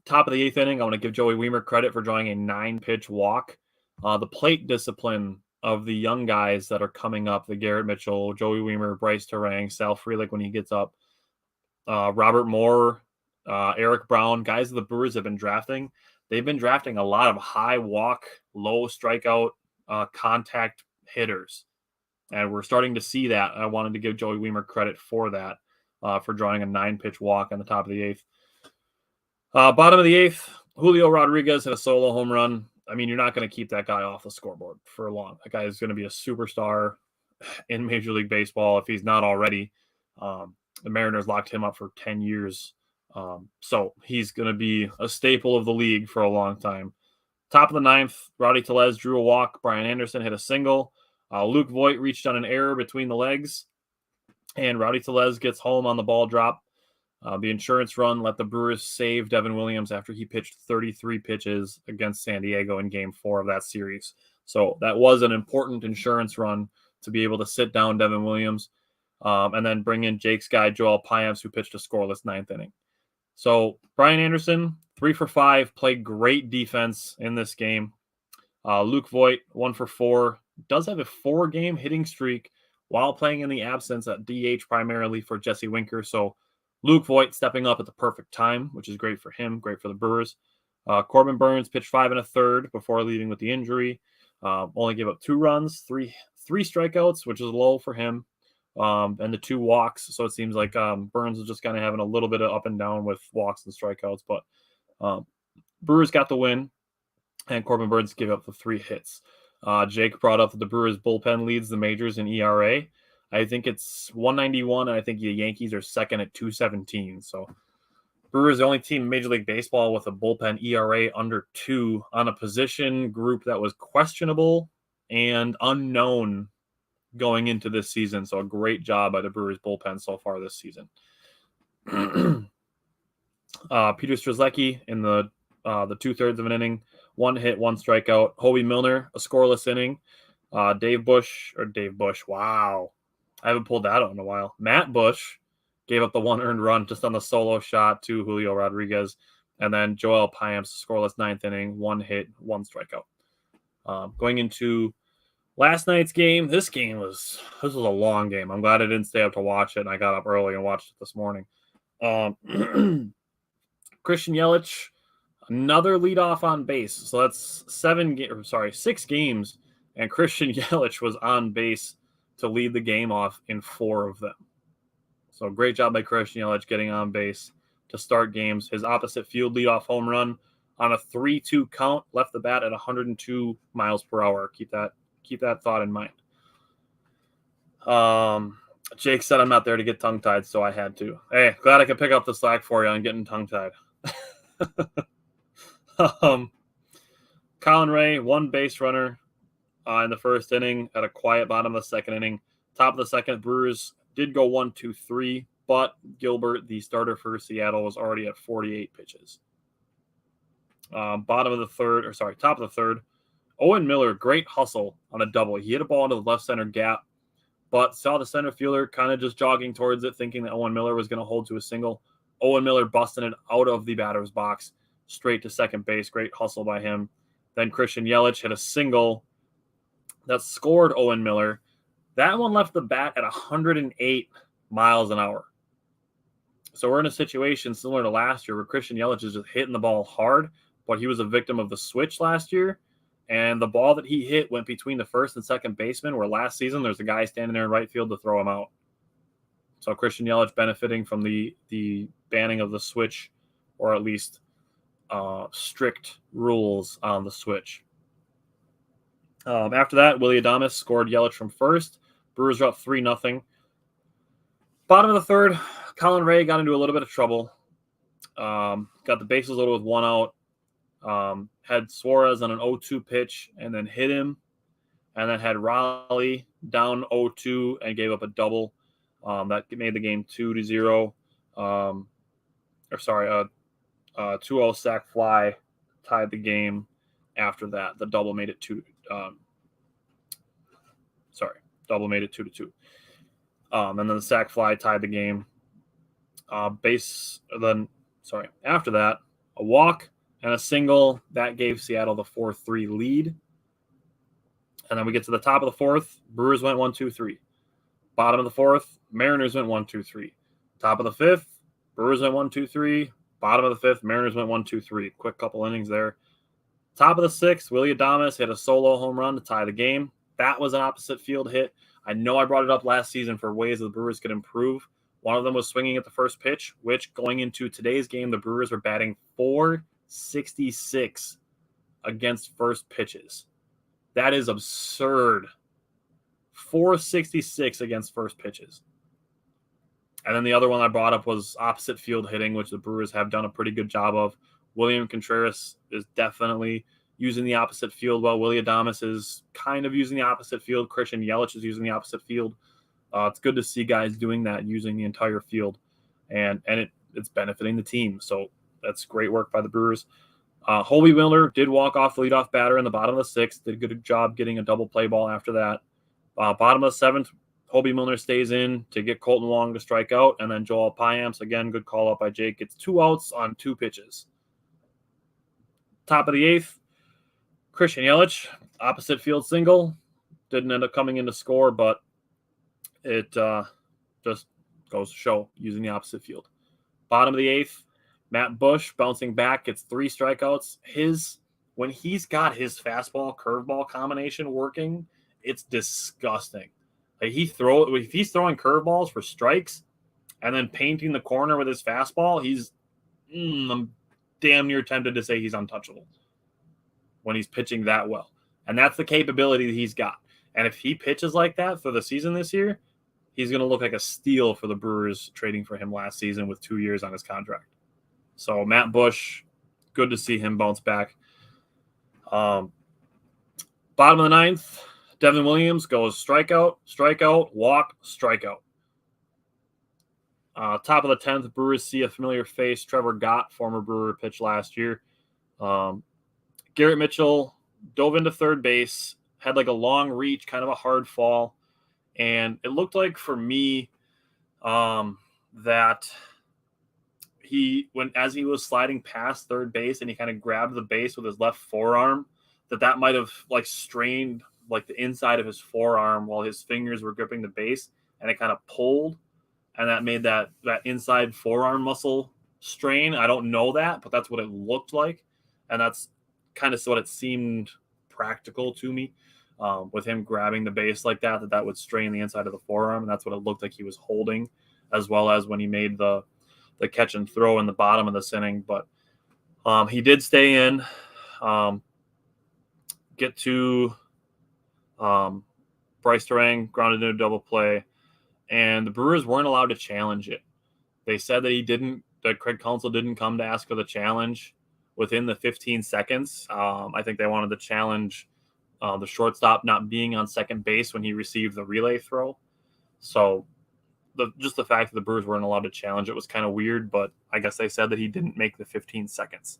of the eighth inning, I want to give Joey Wiemer credit for drawing a 9-pitch walk. The plate discipline of the young guys that are coming up, the Garrett Mitchell, Joey Wiemer, Bryce Terang, Sal Frelick when he gets up, Robert Moore, Eric Brown, guys the Brewers have been drafting. They've been drafting a lot of high walk, low strikeout, contact hitters. And we're starting to see that. I wanted to give Joey Wiemer credit for that, for drawing a 9-pitch walk on the top of the eighth. Bottom of the eighth, Julio Rodriguez hit a solo home run. I mean, you're not going to keep that guy off the scoreboard for long. That guy is going to be a superstar in Major League Baseball if he's not already. The Mariners locked him up for 10 years. So he's going to be a staple of the league for a long time. Top of the ninth, Rowdy Tellez drew a walk. Brian Anderson hit a single. Luke Voigt reached on an error between the legs. And Rowdy Tellez gets home on the ball drop. The insurance run let the Brewers save Devin Williams after he pitched 33 pitches against San Diego in Game 4 of that series. So that was an important insurance run to be able to sit down Devin Williams and then bring in Jake's guy, Joel Payamps, who pitched a scoreless 9th inning. So Brian Anderson, 3 for 5, played great defense in this game. Luke Voigt, 1 for 4, does have a 4-game hitting streak while playing in the absence at DH primarily for Jesse Winker. So Luke Voigt stepping up at the perfect time, which is great for him, great for the Brewers. Corbin Burns pitched 5 1/3 before leaving with the injury. Only gave up 2 runs, three strikeouts, which is low for him, and the 2 walks. So it seems like Burns is just kind of having a little bit of up and down with walks and strikeouts. But Brewers got the win, and Corbin Burns gave up the 3 hits. Jake brought up that the Brewers bullpen leads the majors in ERA. I think it's 191, and I think the Yankees are second at 217. So Brewers the only team in Major League Baseball with a bullpen ERA under 2 on a position group that was questionable and unknown going into this season. So a great job by the Brewers bullpen so far this season. Peter Strzelecki in the 2/3 of an inning, 1 hit, 1 strikeout. Hobie Milner, a scoreless inning. Dave Bush. Wow. I haven't pulled that out in a while. Matt Bush gave up the 1 earned run just on the solo shot to Julio Rodriguez. And then Joel Payamps, scoreless ninth inning, 1 hit, 1 strikeout. Going into last night's game, this was a long game. I'm glad I didn't stay up to watch it, and I got up early and watched it this morning. Christian Yelich, another leadoff on base. So that's 6 games, and Christian Yelich was on base to lead the game off in 4 of them. So great job by Christian Yelich getting on base to start games. His opposite field leadoff home run on a 3-2 count left the bat at 102 miles per hour. Keep that thought in mind. Jake said I'm not there to get tongue-tied, so I had to. Hey, glad I could pick up the slack for you on getting tongue-tied. Colin Ray, 1 base runner in the first inning at a quiet bottom of the second inning. Top of the second, Brewers did go 1-2-3, but Gilbert, the starter for Seattle, was already at 48 pitches. Top of the third, Owen Miller, great hustle on a double. He hit a ball into the left center gap, but saw the center fielder kind of just jogging towards it, thinking that Owen Miller was going to hold to a single. Owen Miller busting it out of the batter's box, straight to second base. Great hustle by him. Then Christian Yelich hit a single that scored Owen Miller. That one left the bat at 108 miles an hour. So we're in a situation similar to last year where Christian Yelich is just hitting the ball hard, but he was a victim of the switch last year. And the ball that he hit went between the first and second baseman, where last season there's a guy standing there in right field to throw him out. So Christian Yelich benefiting from the banning of the switch, or at least strict rules on the switch. After that, Willy Adames scored Yelich from first. Brewers are up 3-0. Bottom of the third, Colin Ray got into a little bit of trouble. Got the bases loaded with 1 out. Had Suarez on an 0-2 pitch and then hit him. And then had Raleigh down 0-2 and gave up a double. That made the game 2-0. 2-0 sac fly tied the game after that. The double made it 2-2. And then the sac fly tied the game. After that, a walk and a single that gave Seattle the 4-3 lead. And then we get to the top of the fourth. Brewers went 1-2-3. Bottom of the fourth, Mariners went 1-2-3. Top of the fifth, Brewers went 1-2-3. Bottom of the fifth, Mariners went 1-2-3. Quick couple innings there. Top of the sixth, Willy Adames hit a solo home run to tie the game. That was an opposite field hit. I know I brought it up last season for ways the Brewers could improve. One of them was swinging at the first pitch, which going into today's game, the Brewers were batting .466 against first pitches. That is absurd. .466 against first pitches. And then the other one I brought up was opposite field hitting, which the Brewers have done a pretty good job of. William Contreras is definitely using the opposite field well. Willy Adames is kind of using the opposite field. Christian Yelich is using the opposite field. It's good to see guys doing that, using the entire field, and it's benefiting the team. So that's great work by the Brewers. Hobie Miller did walk off the leadoff batter in the bottom of the sixth. Did a good job getting a double play ball after that. Bottom of the seventh, Hobie Miller stays in to get Colton Wong to strike out, and then Joel Payamps, again, good call up by Jake, gets 2 outs on 2 pitches. Top of the eighth, Christian Yelich, opposite field single. Didn't end up coming in to score, but it just goes to show using the opposite field. Bottom of the eighth, Matt Bush bouncing back, gets 3 strikeouts. When he's got his fastball curveball combination working, it's disgusting. Like if he's throwing curveballs for strikes and then painting the corner with his fastball, I'm damn near tempted to say he's untouchable when he's pitching that well. And that's the capability that he's got. And if he pitches like that for the season this year, he's going to look like a steal for the Brewers trading for him last season with 2 years on his contract. So Matt Bush, good to see him bounce back. Bottom of the ninth, Devin Williams goes strikeout, walk, strikeout. Top of the 10th, Brewers see a familiar face, Trevor Gott, former Brewer, pitched last year. Garrett Mitchell dove into third base, had like a long reach, kind of a hard fall. And it looked like for me that as he was sliding past third base and he kind of grabbed the base with his left forearm, that might have like strained like the inside of his forearm while his fingers were gripping the base, and it kind of pulled, and that made that inside forearm muscle strain. I don't know that, but that's what it looked like, and that's kind of what it seemed practical to me, with him grabbing the base like that would strain the inside of the forearm, and that's what it looked like he was holding, as well as when he made the catch and throw in the bottom of this inning. But he did stay in, get to Bryce Terang, grounded into a double play, and the Brewers weren't allowed to challenge it. They said that Craig Counsell didn't come to ask for the challenge within the 15 seconds. I think they wanted to challenge the shortstop not being on second base when he received the relay throw. So just the fact that the Brewers weren't allowed to challenge it was kind of weird, but I guess they said that he didn't make the 15 seconds.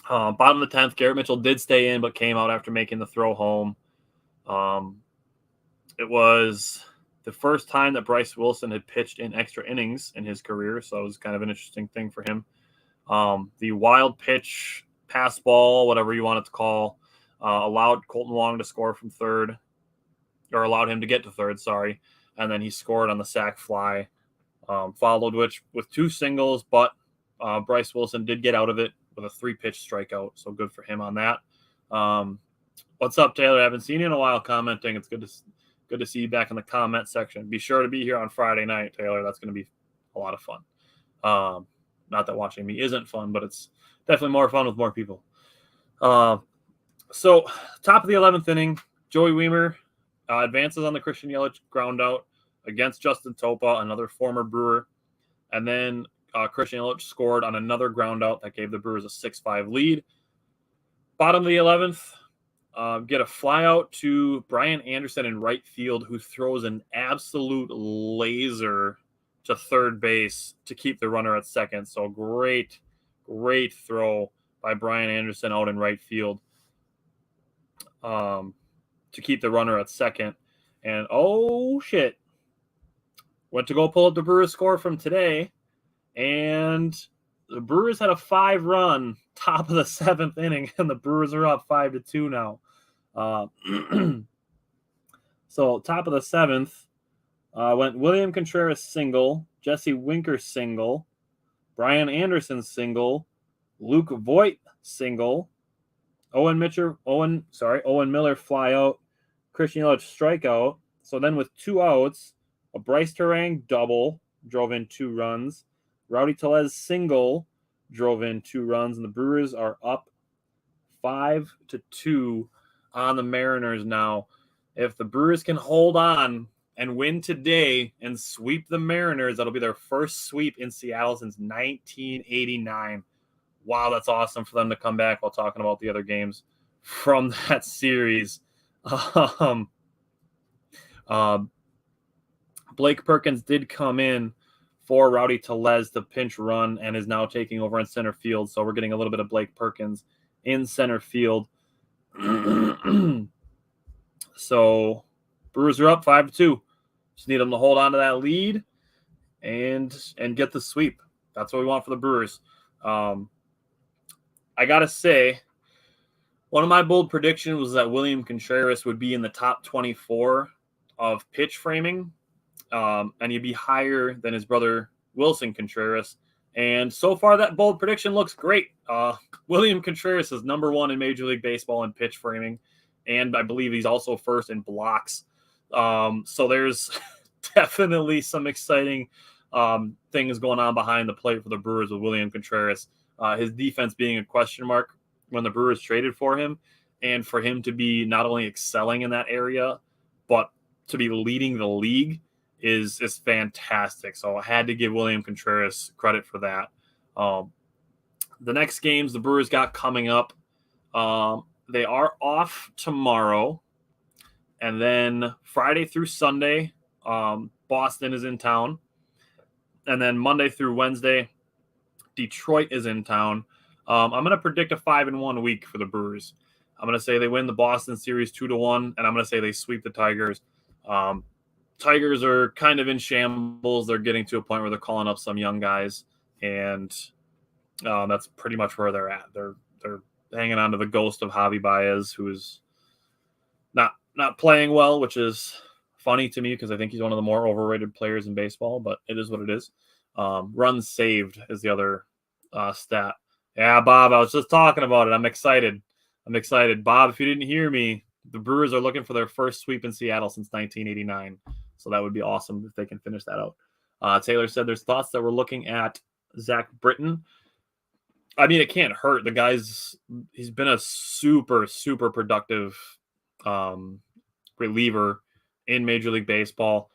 Bottom of the 10th, Garrett Mitchell did stay in, but came out after making the throw home. It was the first time that Bryce Wilson had pitched in extra innings in his career, so it was kind of an interesting thing for him. The wild pitch, pass ball, whatever you want it to call, allowed Colton Wong to score from third, or allowed him to get to third, sorry, and then he scored on the sac fly, followed with two singles, but Bryce Wilson did get out of it with a 3-pitch strikeout, so good for him on that. What's up, Taylor? I haven't seen you in a while commenting. It's good to see you back in the comment section. Be sure to be here on Friday night, Taylor. That's going to be a lot of fun. Not that watching me isn't fun, but it's definitely more fun with more people. So top of the 11th inning, Joey Wiemer advances on the Christian Yelich ground out against Justin Topa, another former Brewer. And then Christian Yelich scored on another ground out that gave the Brewers a 6-5 lead. Bottom of the 11th, get a fly out to Brian Anderson in right field, who throws an absolute laser to third base to keep the runner at second. So great throw by Brian Anderson out in right field to keep the runner at second. And oh shit, went to go pull up the Brewers score from today, and the Brewers had a 5-run top of the 7th inning, and the Brewers are up 5-2 now. So top of the 7th went William Contreras single, Jesse Winker single, Brian Anderson single, Luke Voigt single, Owen Miller fly out, Christian Yelich strikeout. So then with 2 outs, a Bryce Terang double drove in 2 runs. Rowdy Tellez single drove in 2 runs, and the Brewers are up 5-2 on the Mariners now. If the Brewers can hold on and win today and sweep the Mariners, that'll be their first sweep in Seattle since 1989. Wow, that's awesome for them to come back while talking about the other games from that series. Blake Perkins did come in for Rowdy Tellez to pinch run and is now taking over in center field. So we're getting a little bit of Blake Perkins in center field. So Brewers are up 5-2. Just need them to hold on to that lead and get the sweep. That's what we want for the Brewers. I got to say, one of my bold predictions was that William Contreras would be in the top 24 of pitch framing, and he'd be higher than his brother Wilson Contreras. And so far, that bold prediction looks great. William Contreras is number 1 in Major League Baseball in pitch framing, and I believe he's also first in blocks. So there's definitely some exciting things going on behind the plate for the Brewers with William Contreras. His defense being a question mark when the Brewers traded for him, and for him to be not only excelling in that area, but to be leading the league is fantastic. So I had to give William Contreras credit for that. The next games the Brewers got coming up, they are off tomorrow, and then Friday through Sunday, Boston is in town, and then Monday through Wednesday, Detroit is in town. I'm going to predict a 5-1 week for the Brewers. I'm going to say they win the Boston series 2-1, and I'm going to say they sweep the Tigers. Tigers are kind of in shambles. They're getting to a point where they're calling up some young guys, and that's pretty much where they're at. They're hanging on to the ghost of Javi Baez, who's not playing well, which is funny to me because I think he's one of the more overrated players in baseball, but it is what it is. Runs saved is the other stat. Yeah, Bob, I was just talking about it. I'm excited. Bob, if you didn't hear me, the Brewers are looking for their first sweep in Seattle since 1989. So that would be awesome if they can finish that out. Taylor said there's thoughts that we're looking at Zach Britton. I mean, it can't hurt. He's been a super, super productive reliever in Major League Baseball.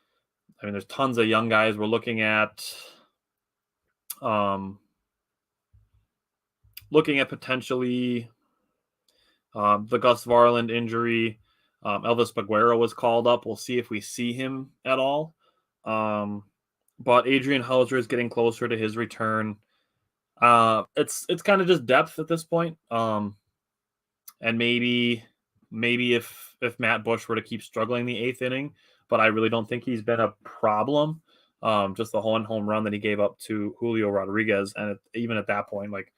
I mean, there's tons of young guys. We're looking at potentially the Gus Varland injury. Elvis Baguero was called up. We'll see if we see him at all. But Adrian Hauser is getting closer to his return. It's kind of just depth at this point. And maybe if Matt Bush were to keep struggling the 8th inning, but I really don't think he's been a problem. Just the home run that he gave up to Julio Rodriguez, and even at that point, like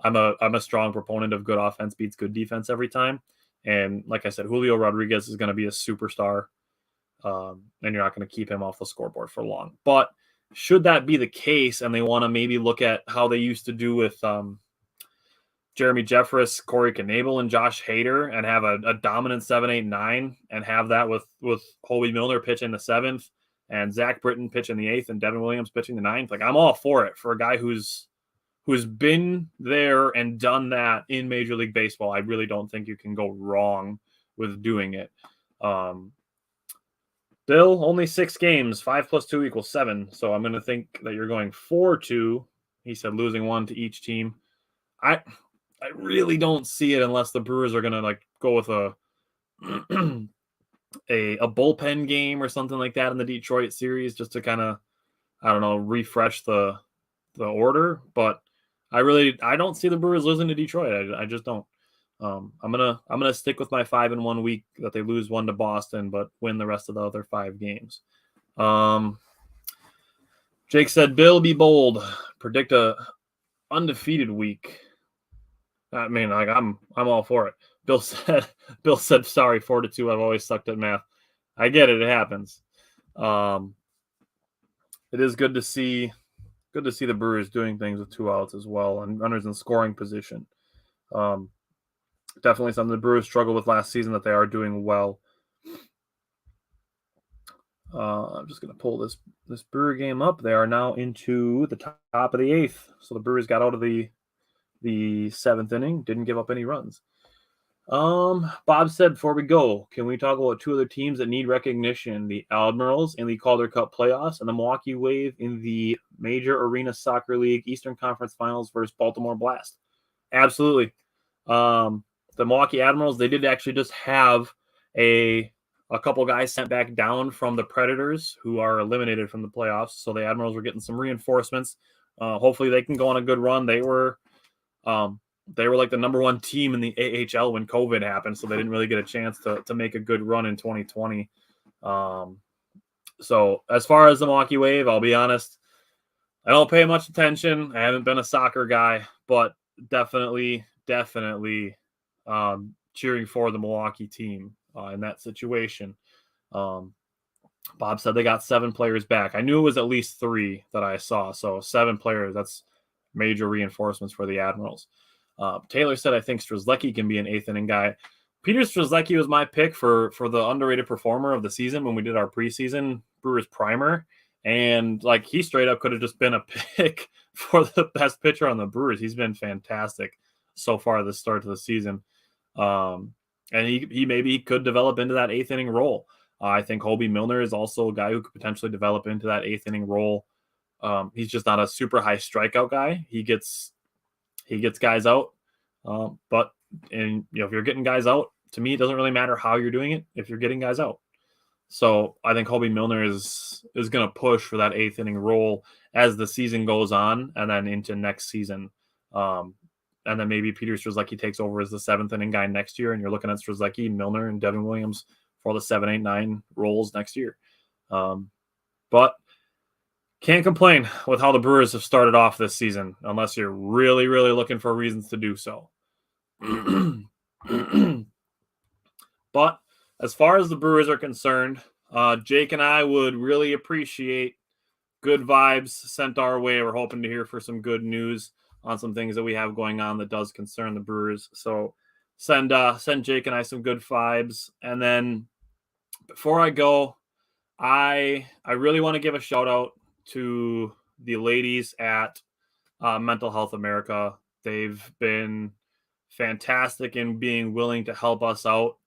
I'm a strong proponent of good offense beats good defense every time. And like I said, Julio Rodriguez is going to be a superstar, and you're not going to keep him off the scoreboard for long. But should that be the case, and they want to maybe look at how they used to do with Jeremy Jeffress, Corey Knebel, and Josh Hader, and have a dominant 7, 8, 9, and have that with Hoby Milner pitching the 7th, and Zach Britton pitching the 8th, and Devin Williams pitching the 9th. Like, I'm all for it for a guy who's been there and done that in Major League Baseball. I really don't think you can go wrong with doing it. Bill, only 6 games. 5 + 2 = 7. So I'm going to think that you're going 4-2. He said losing 1 to each team. I really don't see it unless the Brewers are going to go with a bullpen game or something like that in the Detroit series, just to kind of, I don't know, refresh the order. But I don't see the Brewers losing to Detroit. I just don't. I'm gonna stick with my 5-1 week that they lose 1 to Boston, but win the rest of the other 5 games. Jake said, "Bill, be bold. Predict a undefeated week." I mean, I'm all for it. Bill said, "Sorry, 4-2. I've always sucked at math." I get it. It happens. It is good to see the Brewers doing things with 2 outs as well and runners in scoring position. Definitely something the Brewers struggled with last season that they are doing well. I'm just going to pull this Brewer game up. They are now into the top of the 8th. So the Brewers got out of the 7th inning, didn't give up any runs. Bob said, before we go, can we talk about 2 other teams that need recognition? The Admirals in the Calder Cup playoffs and the Milwaukee Wave in the Major Arena Soccer League Eastern Conference Finals versus Baltimore Blast. Absolutely. The Milwaukee Admirals, they did actually just have a couple guys sent back down from the Predators who are eliminated from the playoffs. So the Admirals were getting some reinforcements. Hopefully they can go on a good run. They were like the number 1 team in the AHL when COVID happened, so they didn't really get a chance to make a good run in 2020. So as far as the Milwaukee Wave, I'll be honest, I don't pay much attention. I haven't been a soccer guy, but definitely cheering for the Milwaukee team in that situation. Bob said they got 7 players back. I knew it was at least 3 that I saw, so 7 players. That's major reinforcements for the Admirals. Taylor said, I think Strzelecki can be an 8th inning guy. Peter Strzelecki was my pick for the underrated performer of the season when we did our preseason Brewers primer. And he straight up could have just been a pick for the best pitcher on the Brewers. He's been fantastic so far this start to the season. And he maybe could develop into that 8th inning role. I think Hoby Milner is also a guy who could potentially develop into that 8th inning role. He's just not a super high strikeout guy. He gets guys out. But if you're getting guys out, to me, it doesn't really matter how you're doing it if you're getting guys out. So I think Hoby Milner is going to push for that 8th inning role as the season goes on and then into next season. And then maybe Peter Strzelecki takes over as the 7th inning guy next year, and you're looking at Strzelecki, Milner, and Devin Williams for the 7, 8, 9 roles next year. But can't complain with how the Brewers have started off this season, unless you're really, really looking for reasons to do so. But as far as the Brewers are concerned, Jake and I would really appreciate good vibes sent our way. We're hoping to hear for some good news on some things that we have going on that does concern the Brewers. So send Jake and I some good vibes. And then before I go, I really want to give a shout out to the ladies at Mental Health America. They've been fantastic in being willing to help us out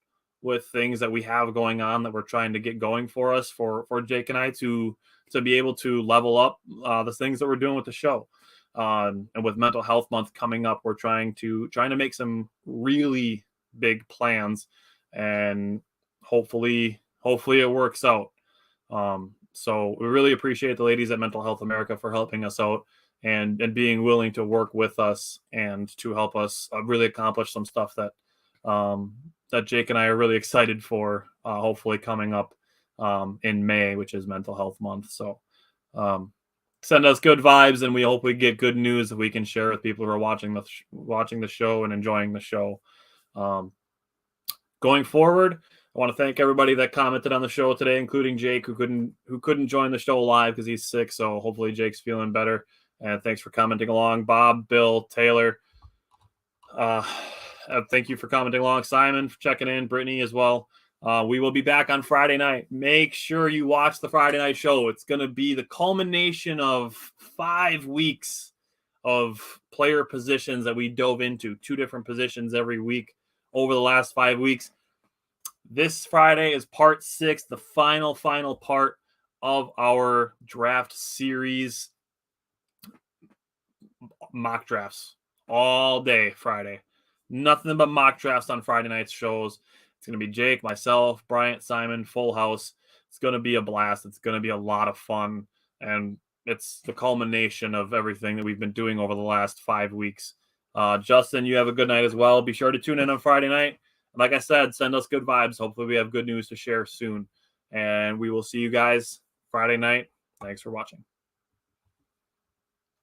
with things that we have going on that we're trying to get going for us, for Jake and I to be able to level up the things that we're doing with the show. And with Mental Health Month coming up, we're trying to make some really big plans, and hopefully it works out. So we really appreciate the ladies at Mental Health America for helping us out and being willing to work with us and to help us really accomplish some stuff that that Jake and I are really excited for, hopefully coming up in May, which is Mental Health Month. So send us good vibes, and we hope we get good news that we can share with people who are watching the show and enjoying the show. Going forward, I want to thank everybody that commented on the show today, including Jake, who couldn't join the show live because he's sick. So hopefully Jake's feeling better. And thanks for commenting along, Bob, Bill, Taylor. Thank you for commenting along, Simon, for checking in, Brittany as well. We will be back on Friday night. Make sure you watch the Friday night show. It's going to be the culmination of 5 weeks of player positions that we dove into, 2 different positions every week over the last 5 weeks. This Friday is part 6, the final part of our draft series. Mock drafts all day Friday. Nothing but mock drafts on Friday night's shows. It's going to be Jake, myself, Bryant, Simon, full house. It's going to be a blast. It's going to be a lot of fun. And it's the culmination of everything that we've been doing over the last 5 weeks. Justin, you have a good night as well. Be sure to tune in on Friday night. Like I said, send us good vibes. Hopefully we have good news to share soon. And we will see you guys Friday night. Thanks for watching.